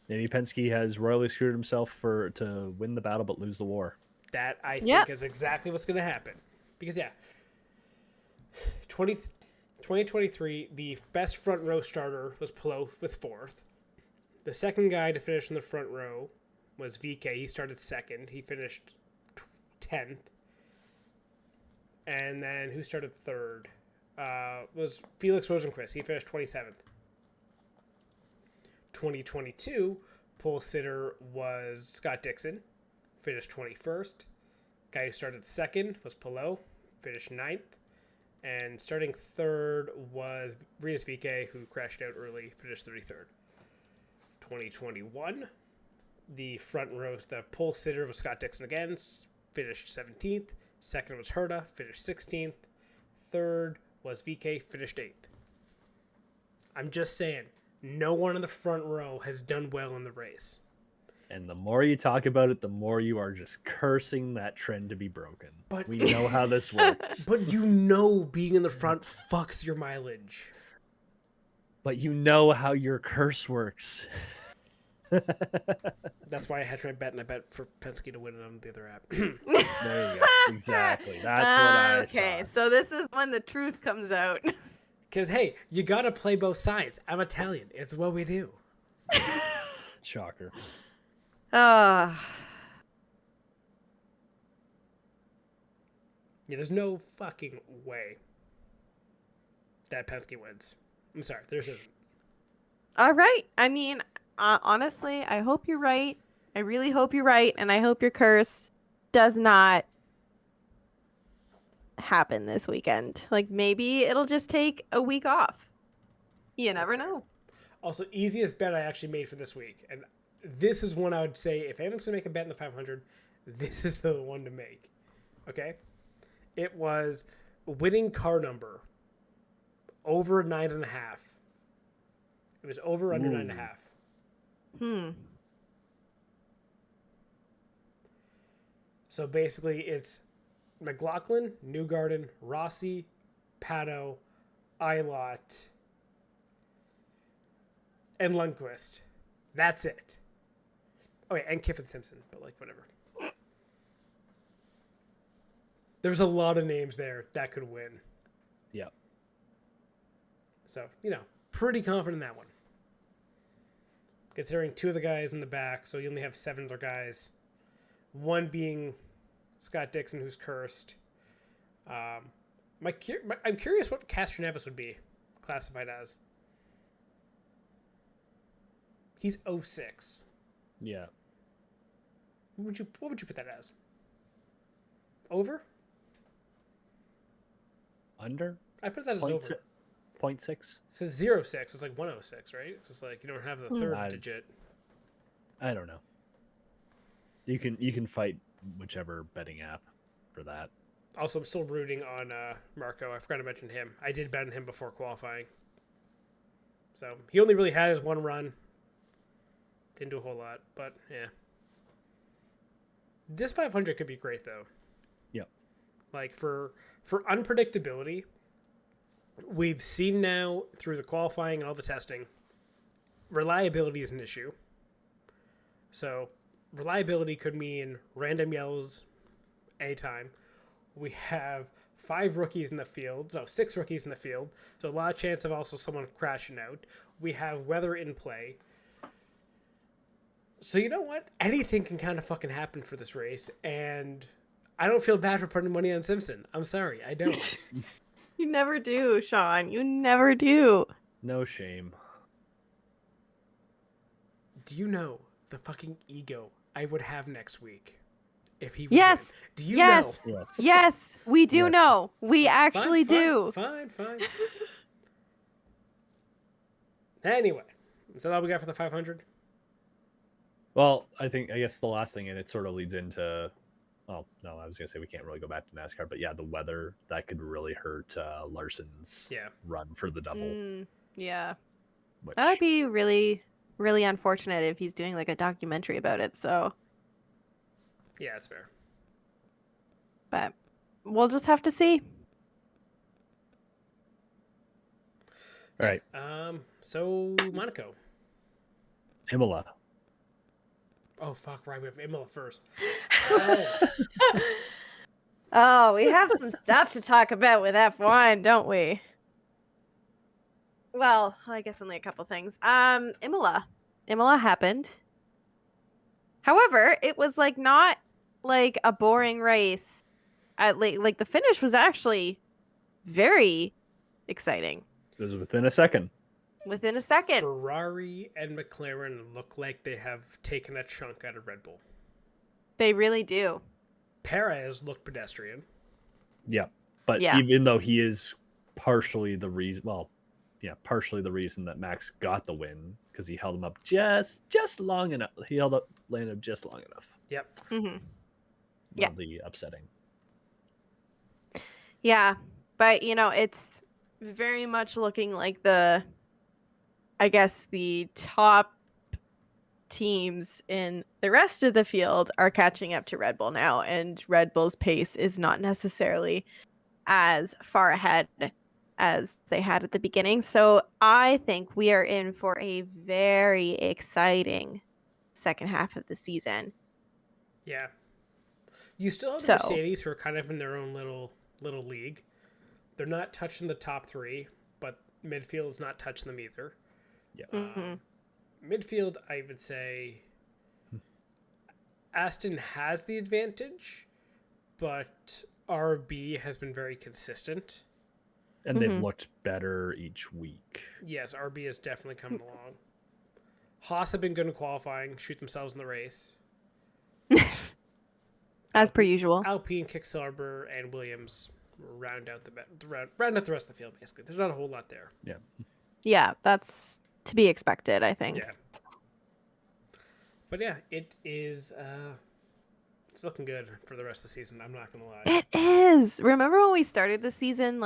Maybe Penske has royally screwed himself to win the battle but lose the war. That I think Yep. is exactly what's going to happen. Because 2023, the best front row starter was Pelot with 4th. The second guy to finish in the front row was VK. He started 2nd. He finished 10th. And then who started 3rd? was Felix Rosenqvist. He finished 27th. 2022 pole sitter was Scott Dixon, finished 21st. Guy who started second was Pelot, finished 9th. And starting third was Rias Vique, who crashed out early, finished 33rd. 2021, the front row, the pole sitter was Scott Dixon again, finished 17th. Second was Herta, finished 16th. Third was VK, finished 8th. I'm just saying, no one in the front row has done well in the race. And the more you talk about it, the more you are just cursing that trend to be broken. But we know how this works. But you know being in the front fucks your mileage. But you know how your curse works. That's why I had my bet, and I bet for Penske to win it on the other app. There you go. Exactly. That's what I Okay, thought. so this is when the truth comes out. Because, hey, you got to play both sides. I'm Italian. It's what we do. Shocker. Yeah, there's no fucking way that Penske wins. I'm sorry, there's isn't. All right. I mean, honestly, I hope you're right. I really hope you're right, and I hope your curse does not happen this weekend. Like, maybe it'll just take a week off. You never know. Also, easiest bet I actually made for this week, and this is one I would say if anyone's gonna make a bet in the 500, this is the one to make. Okay, it was winning car number over 9.5. It was over under 9.5. So basically, it's McLaughlin, Newgarden, Rossi, Pato, Eilot, and Lundqvist. That's it. Oh, yeah, and Kiffin Simpson, but like whatever. There's a lot of names there that could win. Yeah. So, pretty confident in that one. Considering 2 of the guys in the back, so you only have 7 other guys. One being Scott Dixon, who's cursed. I'm curious what Castroneves would be classified as. He's 06. Yeah. What would you put that as? Over? Under? I put that as over. 0.6. It says 06. It's like 106, right? It's like you don't have the third digit. I don't know. You can fight whichever betting app for that. Also, I'm still rooting on Marco. I forgot to mention him. I did bet on him before qualifying. So he only really had his one run. Didn't do a whole lot, but yeah. This 500 could be great though. Yep. Like for unpredictability, we've seen now through the qualifying and all the testing, reliability is an issue. So reliability could mean random yellows anytime. We have 6 rookies in the field. So a lot of chance of also someone crashing out. We have weather in play. So you know what? Anything can kind of fucking happen for this race, and I don't feel bad for putting money on Simpson. I'm sorry, I don't. You never do, Sean. You never do. No shame. Do you know the fucking ego I would have next week if he? Yes. Win? Do you yes. know? Yes. Yes, we do Yes. know. We actually do. Fine. Anyway, is that all we got for the 500? Well, I guess the last thing, and it sort of leads into, oh, no, I was going to say we can't really go back to NASCAR, but yeah, the weather, that could really hurt Larson's run for the double. Yeah. Which, That would be really, really unfortunate if he's doing like a documentary about it, so. Yeah, that's fair. But we'll just have to see. all right, So Monaco. Imola. Oh fuck! Right, we have Imola first. Oh, we have some stuff to talk about with F1, don't we? Well, I guess only a couple things. Imola happened. However, it was like not like a boring race. Like the finish was actually very, exciting. It was within a second. Within a second. Ferrari and McLaren look like they have taken a chunk out of Red Bull. They really do. Perez looked pedestrian. Yeah. But Yeah. even though he is partially the reason, partially the reason that Max got the win, because he held him up just long enough. He held up Lando just long enough. Yep. Mm-hmm. Yeah. Mildly upsetting. Yeah, but it's very much looking like the top teams in the rest of the field are catching up to Red Bull now, and Red Bull's pace is not necessarily as far ahead as they had at the beginning. So I think we are in for a very exciting second half of the season. Yeah. You still have the Mercedes, who are kind of in their own little league. They're not touching the top three, but midfield is not touching them either. Yeah. Midfield, I would say Aston has the advantage, but RB has been very consistent. And they've looked better each week. Yes, RB is definitely coming along. Haas have been good in qualifying, shoot themselves in the race. As per usual. Alpine, Kicksauber, and Williams round out the rest of the field, basically. There's not a whole lot there. Yeah. Yeah, that's to be expected, I think. Yeah. But yeah, it is it's looking good for the rest of the season, I'm not gonna lie. It is. Remember when we started the season,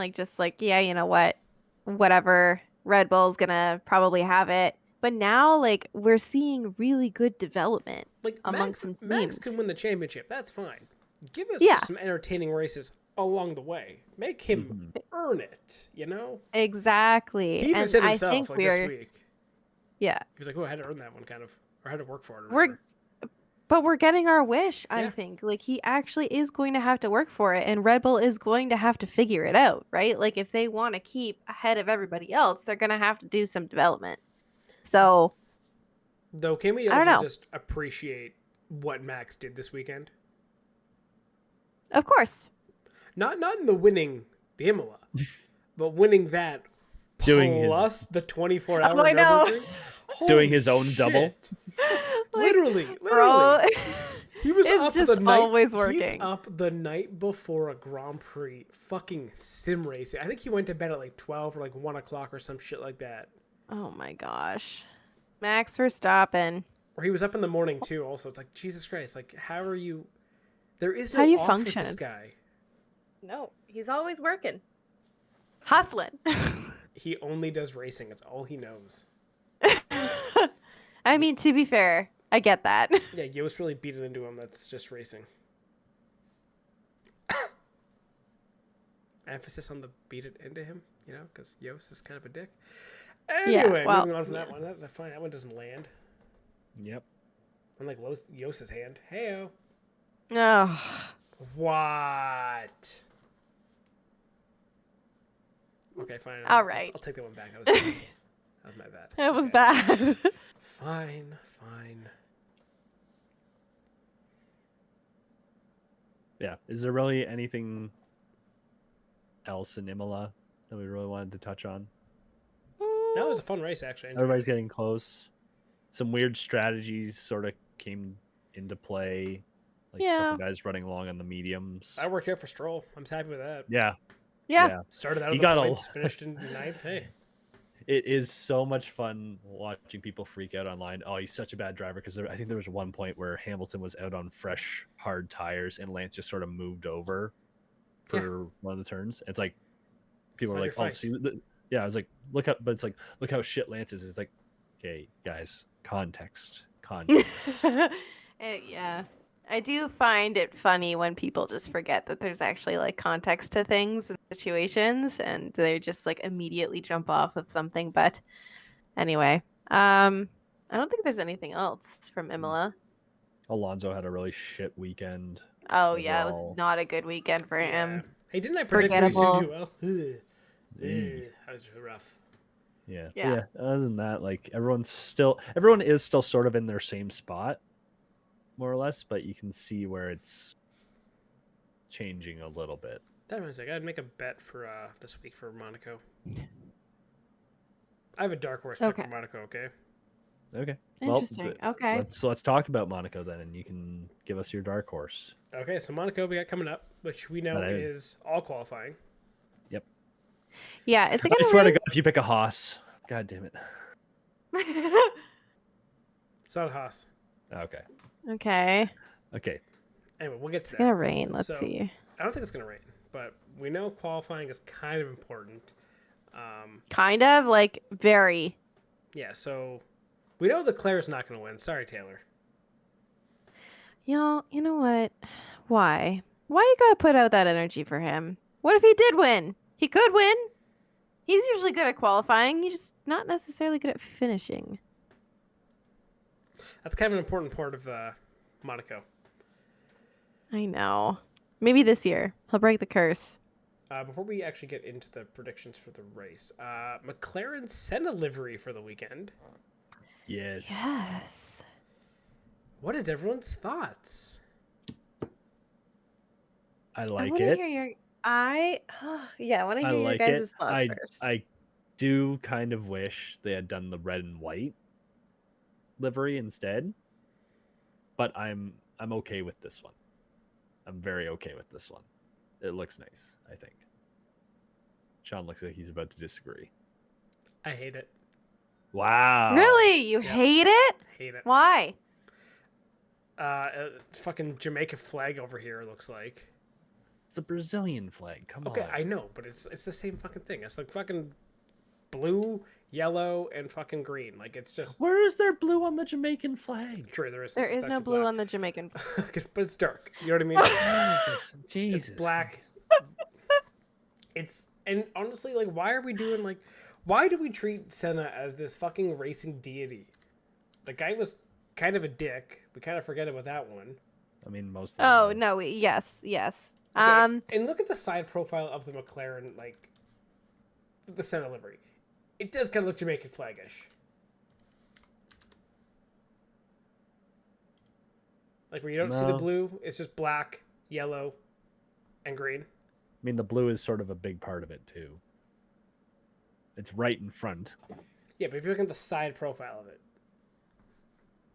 yeah, you know what? Whatever. Red Bull's gonna probably have it. But now, we're seeing really good development among some teams. Max can win the championship. That's fine. Give us Yeah. just some entertaining races along the way. Make him earn it, Exactly. He even and said I himself think this week. Yeah. He was like, "Oh, I had to earn that one, kind of, or I had to work for it." Or We're whatever. But we're getting our wish, I Yeah. think. He actually is going to have to work for it, and Red Bull is going to have to figure it out, right? If they want to keep ahead of everybody else, they're going to have to do some development. So, Though, can we I don't also know. just appreciate what Max did this weekend? Of course. Not in the winning the Imola, but winning that Doing plus the 24-hour Oh, I know. Nürburgring. Doing his Holy own double. shit. Literally. Bro, He was it's up just the night. always He's working. up the night before a Grand Prix fucking sim racing. I think he went to bed at 12 or 1 o'clock or some shit like that. Oh my gosh. Max Verstappen. Or he was up in the morning too. Also, it's Jesus Christ. How are you? There is no How do you off function? with this guy. No, he's always working. Hustling. He only does racing. It's all he knows. I mean, to be fair, I get that. Yeah, Yost really beat it into him. That's just racing. Emphasis on the beat it into him, because Yost is kind of a dick. Anyway, well, moving on from that one. That's fine. That one doesn't land. Yep. Unlike Yost's hand. Heyo. Oh, What? Okay, fine. All right. I'll take that one back. That was my bad. that was Okay. bad. Fine. Yeah. Is there really anything else in Imola that we really wanted to touch on? That was a fun race, actually. I enjoyed Everybody's it. getting close. Some weird strategies sort of came into play. A Yeah. couple guys running along on the mediums. I worked out for Stroll. I'm happy with that. Yeah. Yeah. Started out He with got the a points, finished in ninth. Hey. It is so much fun watching people freak out online. Oh, he's such a bad driver, because I think there was one point where Hamilton was out on fresh, hard tires, and Lance just sort of moved over for one of the turns. It's people It's are not like, your "Oh, see, yeah." I was like, "Look how," but it's look how shit Lance is. It's okay, guys, context. Yeah. I do find it funny when people just forget that there's actually context to things and situations, and they just immediately jump off of something. But anyway, I don't think there's anything else from Imola. Alonso had a really shit weekend. Oh yeah, it was overall. not a good weekend for him. Yeah. Hey, didn't I predict he was going to do well? That was rough. Yeah. Yeah. Other than that, everyone is still sort of in their same spot, more or less, but you can see where it's changing a little bit. That reminds me, I gotta make a bet for this week for Monaco. I have a dark horse pick Okay. for Monaco. Okay. Okay. Interesting. Okay. Let's talk about Monaco then, and you can give us your dark horse. Okay. So Monaco we got coming up, which we know is all qualifying. Yep. Yeah. Is it I gonna swear to rain? God, if you pick a Haas, God damn it. It's not a Haas. Okay. Okay. Okay. Anyway, we'll get to It's that. gonna rain. Let's So, see. I don't think it's gonna rain, but we know qualifying is kind of important. Kind of like very. Yeah. So we know Leclerc's not gonna win. Sorry, Taylor. You know what? Why? Why you gotta put out that energy for him? What if he did win? He could win. He's usually good at qualifying. He's just not necessarily good at finishing. That's kind of an important part of Monaco. I know. Maybe this year he'll break the curse. Before we actually get into the predictions for the race, McLaren Senna livery for the weekend. Yes. Yes. What is everyone's thoughts? I I like want to it. hear your. I want to I hear your like guys' it. thoughts first. I do kind of wish they had done the red and white livery instead, but I'm okay with this one. I'm very okay with this one. It looks nice, I think. Sean looks like he's about to disagree. I hate it. Wow. Really? You Yep. hate it? Hate it. Why? Fucking Jamaica flag over here looks like. It's a Brazilian flag. Come Okay, on. I know, but it's the same fucking thing. It's like fucking blue, yellow, and fucking green. Like it's just Where is there blue on the Jamaican flag? true. There is. There is no blue on the Jamaican. but it's dark. You know what I mean? Jesus. It's black. And honestly, like, why are we doing like? Why do we treat Senna as this fucking racing deity? The guy was kind of a dick. We kind of forget about that one. I mean, most. Oh no! Yes. Okay, and look at the side profile of the McLaren, like the Senna livery. It does kind of look Jamaican flag-ish. Like where you don't see the blue, it's just black, yellow, and green. I mean, the blue is sort of a big part of it too. It's right in front. Yeah, but if you look at the side profile of it,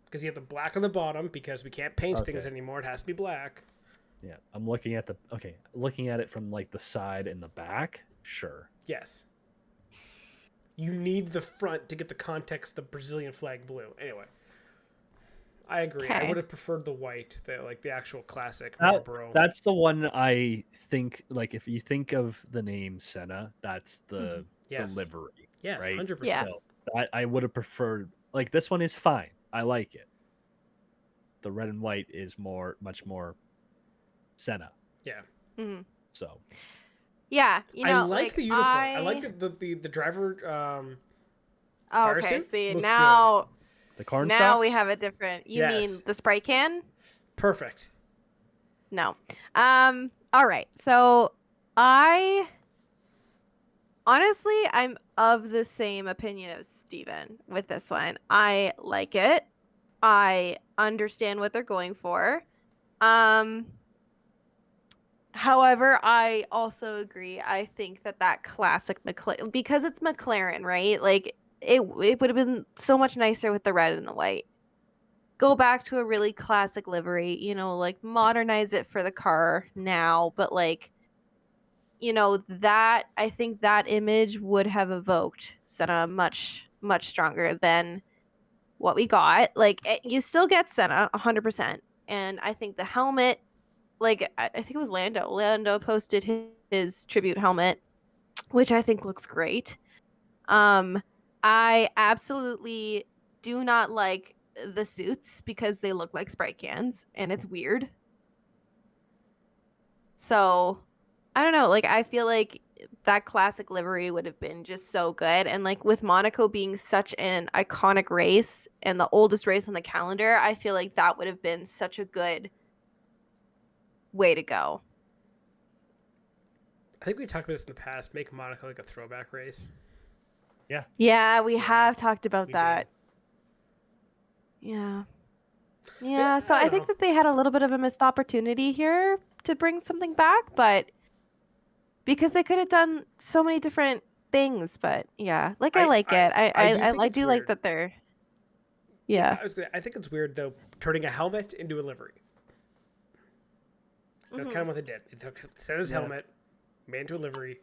because you have the black on the bottom, because we can't paint things anymore, it has to be black. Yeah, I'm looking at looking at it from like the side and the back. Sure. Yes. You need the front to get the context, the Brazilian flag blue. Anyway, I agree. I Okay. would have preferred the white, the actual classic. That's the one I think. Like, if you think of the name Senna, that's the Yes. livery. Yes, right? 100%. Yeah. So I would have preferred. Like, this one is fine. I like it. The red and white is much more Senna. Yeah. Mm-hmm. So Yeah. I like the uniform. I like the driver. Oh, fire okay. suit See looks now. the corn Now we stalks? have a different. You Yes. mean the spray can? Perfect. No. All right. So honestly, I'm of the same opinion as Steven with this one. I like it. I understand what they're going for. However, I also agree. I think that classic McLaren, because it's McLaren, right? Like it would have been so much nicer with the red and the white. Go back to a really classic livery, like modernize it for the car now, but like, that I think that image would have evoked Senna much, much stronger than what we got. Like, you still get Senna 100%. And I think the helmet, like, I think it was Lando. Lando posted his tribute helmet, which I think looks great. I absolutely do not like the suits because they look like spray cans and it's weird. So I don't know. Like, I feel like that classic livery would have been just so good. And like with Monaco being such an iconic race and the oldest race on the calendar, I feel like that would have been such a good way to go. I think we talked about this in the past. Make Monaco like a throwback race. Yeah, we have talked about We that. did. Yeah. So I I don't think know. that they had a little bit of a missed opportunity here to bring something back, but because they could have done so many different things. But yeah, like I like it. I do like that they're. Yeah. I think it's weird though, turning a helmet into a livery. That's kind of what they did. They took Senna's helmet, made into a livery,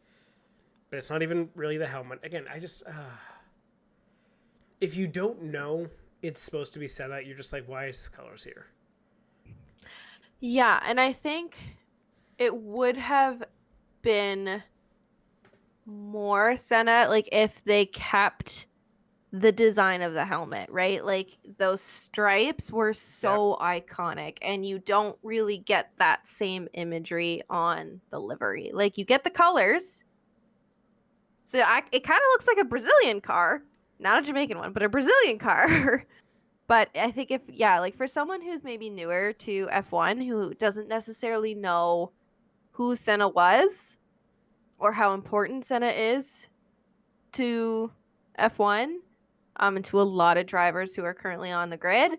but it's not even really the helmet. Again, I just if you don't know it's supposed to be Senna, you're just like, why is this colors here? Yeah, and I think it would have been more Senna, like if they kept the design of the helmet, right? Like those stripes were so iconic, and you don't really get that same imagery on the livery. Like you get the colors. So it kind of looks like a Brazilian car, not a Jamaican one, but a Brazilian car. But I think like for someone who's maybe newer to F1, who doesn't necessarily know who Senna was or how important Senna is to F1, and to a lot of drivers who are currently on the grid,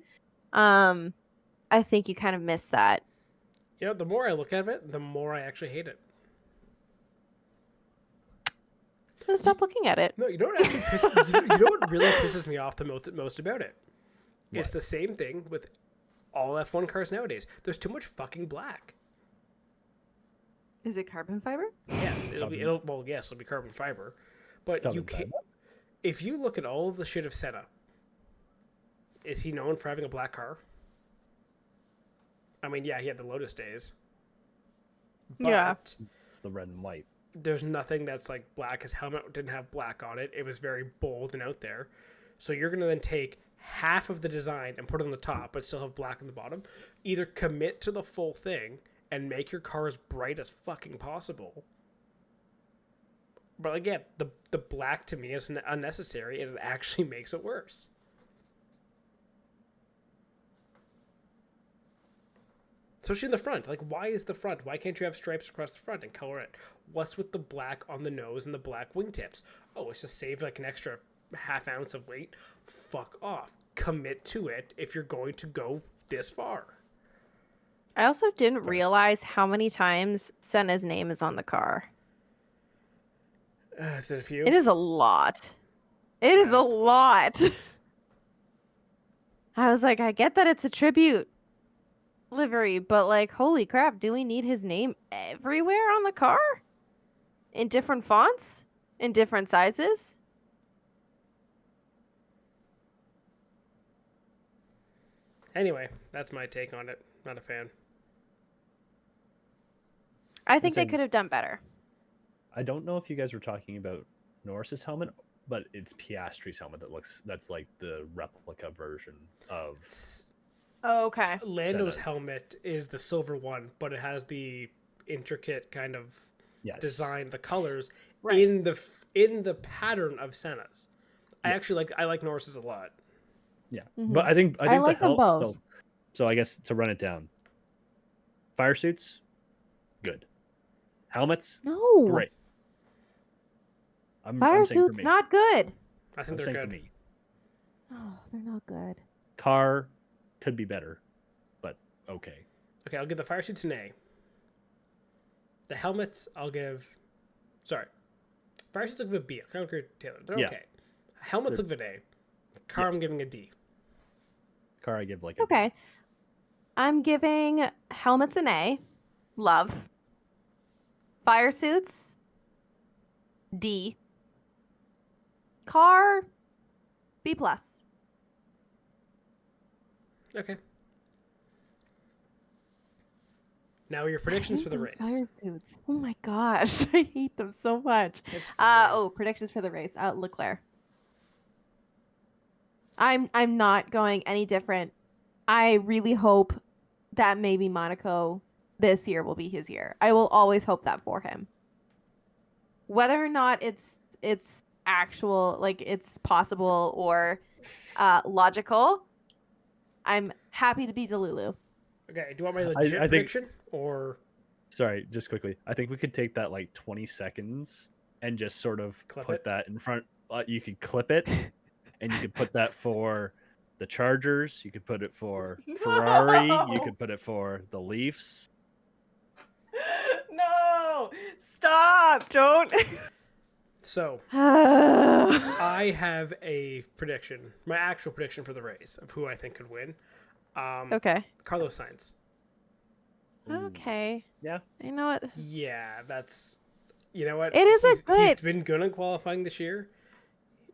I think you kind of miss that. You know, the more I look at it, the more I actually hate it. So stop looking at it. No, you know what actually you know what really pisses me off the most about it? What? It's the same thing with all F1 cars nowadays. There's too much fucking black. Is it carbon fiber? Yes, it'll be carbon fiber. But carbon you can't. If you look at all of the shit of Senna, is he known for having a black car? I mean, yeah, he had the Lotus days. But the red and white. There's nothing that's like black. His helmet didn't have black on it. It was very bold and out there. So you're going to then take half of the design and put it on the top, but still have black on the bottom. Either commit to the full thing and make your car as bright as fucking possible. But again, the black to me is unnecessary, and it actually makes it worse. Especially in the front. Like, why is the front? Why can't you have stripes across the front and color it? What's with the black on the nose and the black wingtips? Oh, it's to save like an extra half ounce of weight? Fuck off. Commit to it if you're going to go this far. I also didn't realize how many times Senna's name is on the car. Is it a few? It is a lot. It is a lot. I was like, I get that it's a tribute livery, but like, holy crap, do we need his name everywhere on the car? In different fonts? In different sizes? Anyway, that's my take on it. Not a fan. I think they could have done better. I don't know if you guys were talking about Norris's helmet, but it's Piastri's helmet that's like the replica version of. Oh, okay. Lando's helmet is the silver one, but it has the intricate kind of design, the colors in the pattern of Senna's. I like Norris's a lot. Yeah, but I think like them both. So I guess to run it down, fire suits, good. Helmets, no, great. Fire suits not good. I think they're good. For me. Oh, they're not good. Car could be better, but okay. Okay, I'll give the fire suits an A. The helmets, I'll give. Sorry, fire suits I'll give a B. I agree with Taylor. They're okay. Helmets I'll give an A. Car, I'm giving a D. Car, I give like a okay. D. I'm giving helmets an A. Love. Fire suits, D. Car, B+. Okay. Now your predictions for the race. Fire suits. Oh my gosh, I hate them so much. Predictions for the race. Leclerc. I'm not going any different. I really hope that maybe Monaco this year will be his year. I will always hope that for him. Whether or not it's actual, like it's possible or logical, I'm happy to be Delulu. Okay, do you want my legit prediction or? Sorry, just quickly. I think we could take that like 20 seconds and just sort of put that in front. You could clip it, and you could put that for the Chargers. You could put it for Ferrari. You could put it for the Leafs. No! Stop! Stop! Don't. So, I have a prediction, my actual prediction for the race of who I think could win. Okay. Carlos Sainz. Okay. Yeah. You know what? Yeah, that's... You know what? It is He's good. been good in qualifying this year.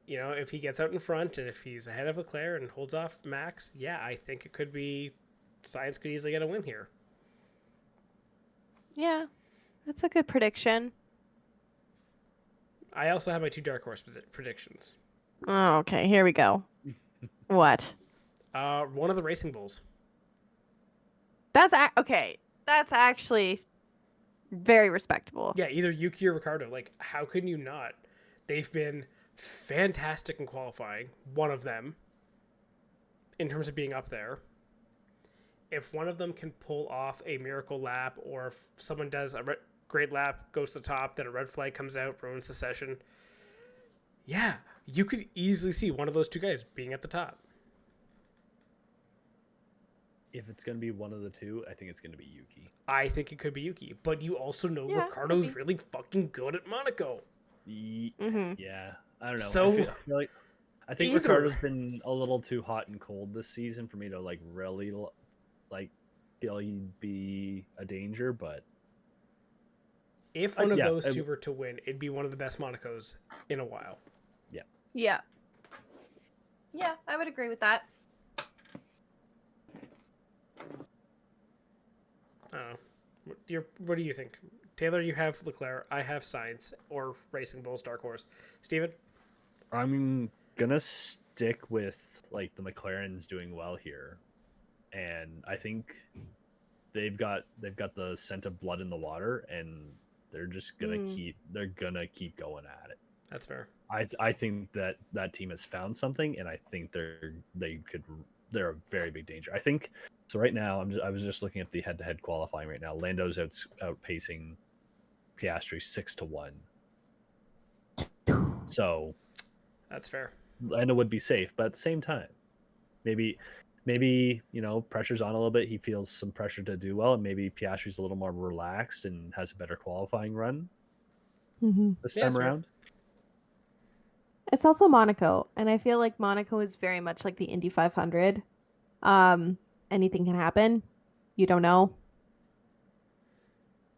You know, if he gets out in front and if he's ahead of Leclerc and holds off Max, yeah, I think it could be... Sainz could easily get a win here. Yeah, that's a good prediction. I also have my 2 dark horse predictions. Oh, okay. Here we go. What? One of the Racing Bulls. Okay. That's actually very respectable. Yeah, either Yuki or Ricardo. Like, how can you not? They've been fantastic in qualifying, one of them, in terms of being up there. If one of them can pull off a miracle lap, or if someone does a great lap, goes to the top, then a red flag comes out, ruins the session, yeah, you could easily see one of those 2 guys being at the top. If it's going to be one of the 2, I think it's going to be Yuki. I think it could be Yuki, but you also know Yeah, Ricardo's maybe. really fucking good at Monaco. Yeah, I don't know. So, I think either. Ricardo's been a little too hot and cold this season for me to like really like feel he'd be a danger. But If one of yeah, those 2 were to win, it'd be one of the best Monacos in a while. Yeah. Yeah, I would agree with that. What do you think? Taylor, you have Leclerc. I have Sainz or Racing Bulls Dark Horse. Steven? I'm gonna stick with like the McLarens doing well here, and I think they've got the scent of blood in the water, and they're just gonna keep going at it. That's fair. I think that team has found something, and I think they're a very big danger. I think so. Right now, I was just looking at the head-to-head qualifying right now. Lando's outpacing Piastri 6-1. So That's fair. Lando would be safe, but at the same time, maybe pressure's on a little bit. He feels some pressure to do well, and maybe Piastri's a little more relaxed and has a better qualifying run this time around. It's also Monaco, and I feel like Monaco is very much like the Indy 500. Anything can happen. You don't know.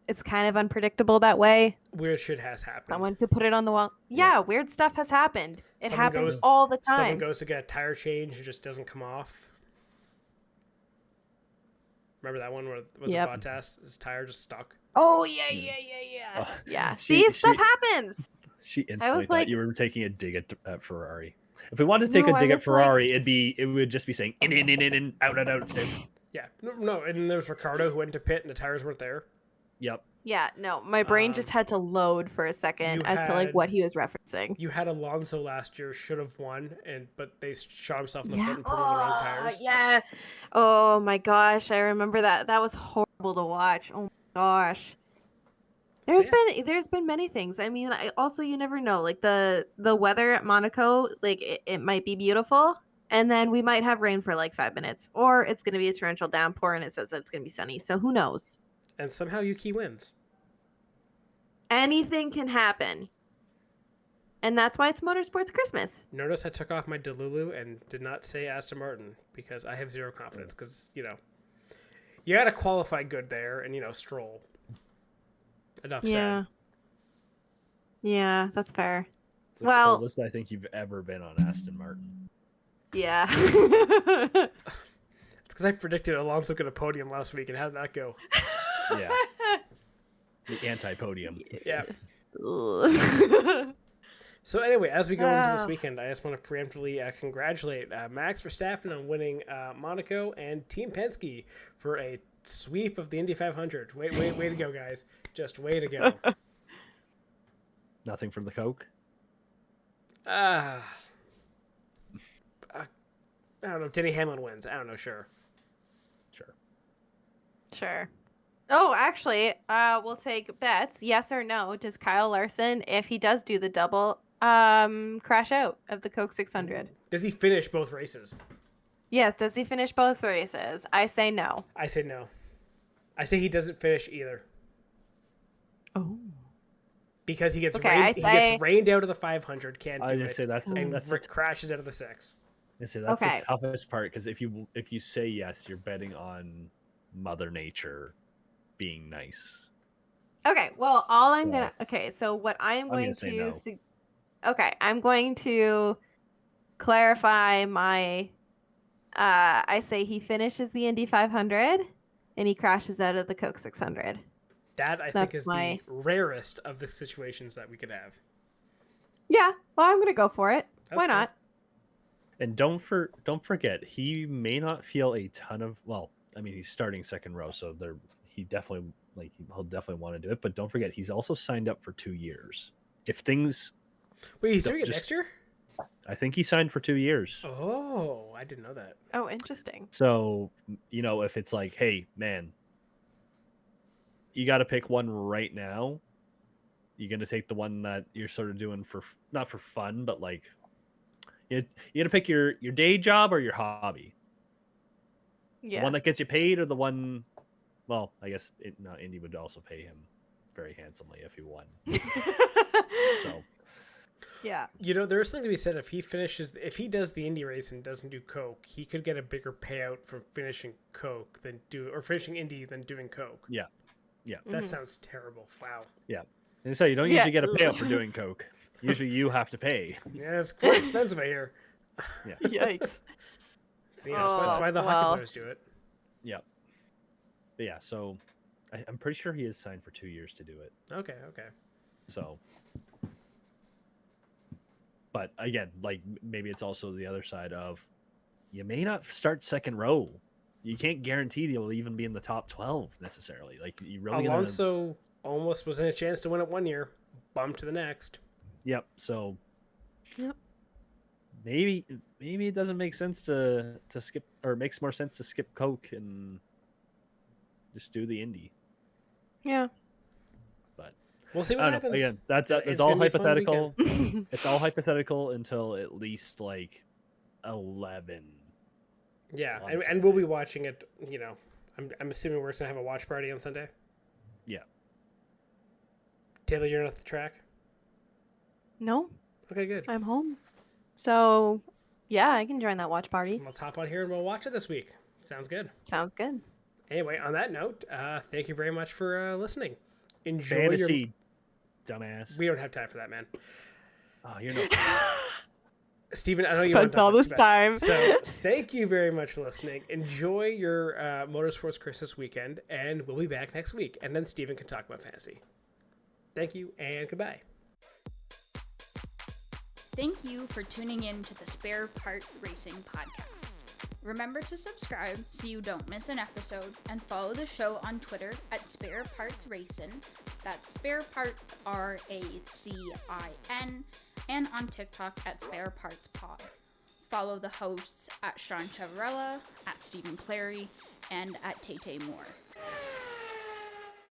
It's kind of unpredictable that way. Weird shit has happened. Someone could put it on the wall. Yeah, weird stuff has happened. It Someone happens goes- all the Someone time. goes to get a tire change, it just doesn't come off. Remember that one where it was a Bottas? His tire just stuck. Oh, yeah. Yeah. See, stuff happens. She instantly thought like- you were taking a dig at Ferrari. If we wanted to take a dig at Ferrari, it would just be saying in, out, out. Yeah. No, and there was Ricardo who went to pit and the tires weren't there. Yep. Yeah, no, my brain just had to load for a second as to like what he was referencing. You had Alonso last year, should have won, but they shot himself in the foot and put him on the wrong tires. Yeah. Oh my gosh, I remember that. That was horrible to watch. Oh my gosh. There's been many things. I mean, you never know. Like the weather at Monaco, like it might be beautiful, and then we might have rain for like 5 minutes, or it's going to be a torrential downpour, and it says that it's going to be sunny. So who knows? And somehow Yuki wins. Anything can happen. And that's why it's Motorsports Christmas. Notice I took off my Delulu and did not say Aston Martin because I have zero confidence because, you got to qualify good there and, Stroll. Enough said. Yeah, that's fair. It's the coolest I think you've ever been on Aston Martin. Yeah. It's because I predicted Alonso get a podium last week, and how did that go? Yeah. The anti-podium. Yeah. So anyway, as we go into this weekend, I just want to preemptively congratulate Max Verstappen on winning Monaco and Team Penske for a sweep of the Indy 500. Way to go, guys. Just way to go. Nothing for the Coke? I don't know. Denny Hamlin wins. I don't know. Sure. Oh, actually, we'll take bets. Yes or no? Does Kyle Larson, if he does do the double, crash out of the Coke 600? Does he finish both races? Yes. Does he finish both races? I say no. I say no. I say he doesn't finish either. Oh. because he gets Okay, he gets rained out of the 500. Can't do I it. say that's and that's Rick crashes out of the 6. I say that's Okay. the toughest part, because if you say yes, you're betting on Mother Nature being nice. Okay, well, all I'm So, gonna. Okay, so what I am I'm going gonna say to. no. Okay, I'm going to clarify my. I say he finishes the Indy 500, and he crashes out of the Coke 600. That I think That's is my. the rarest of the situations that we could have. Yeah, well, I'm gonna go for it. That's Why fair. not? And don't forget, he may not feel a ton of, well, I mean, he's starting second row, so he'll definitely want to do it. But don't forget, he's also signed up for 2 years. If things, Wait, he's don't doing it just- next year? I think he signed for 2 years. Oh, I didn't know that. Oh, interesting. So, if it's like, hey, man, you got to pick one right now. You're going to take the one that you're sort of doing for, not for fun, but like, you got to pick your day job or your hobby. Yeah. The one that gets you paid, or the one, well, I guess Indy would also pay him very handsomely if he won. So, Yeah. There's something to be said. If he does the Indy race and doesn't do Coke, he could get a bigger payout for finishing Coke finishing Indy than doing Coke. Yeah. That sounds terrible. Wow. Yeah. And so you don't Yeah. usually get a payout for doing Coke. Usually you have to pay. Yeah, it's quite expensive, I hear. Yeah. Yikes. So, that's why the hockey players do it. Yeah. But yeah, so I'm pretty sure he is signed for 2 years to do it. Okay. So, but again, like, maybe it's also the other side of, you may not start second row. You can't guarantee that you'll even be in the top 12 necessarily. Like, you really Alonso almost was in a chance to win it one year, bumped to the next. Yep. So, Yep. maybe it doesn't make sense to skip, or it makes more sense to skip Coke and just do the Indy. Yeah. But We'll see I what don't know. happens. Again, that's It's all gonna be a fun hypothetical. weekend. It's all hypothetical until at least like 11. Yeah, on and Sunday. we'll be watching it. I'm assuming we're just gonna have a watch party on Sunday. Yeah. Taylor, you're not at the track. No, Okay, good. I'm home. So, yeah, I can join that watch party. Let's hop on here and we'll watch it this week. Sounds good. Sounds good. Anyway, on that note, thank you very much for listening. Enjoy Fantasy, dumbass. We don't have time for that, man. Oh, you're no. Steven, I know you want Spent to all talk this time. So thank you very much for listening. Enjoy your Motorsports Christmas weekend, and we'll be back next week. And then Steven can talk about fantasy. Thank you, and goodbye. Thank you for tuning in to the Spare Parts Racing podcast. Remember to subscribe so you don't miss an episode, and follow the show on Twitter at Spare Parts Racing. That's Spare Parts RACIN, and on TikTok at Spare Parts Pod. Follow the hosts at Sean Chavarella, at Stephen Clary, and at Tay Moore.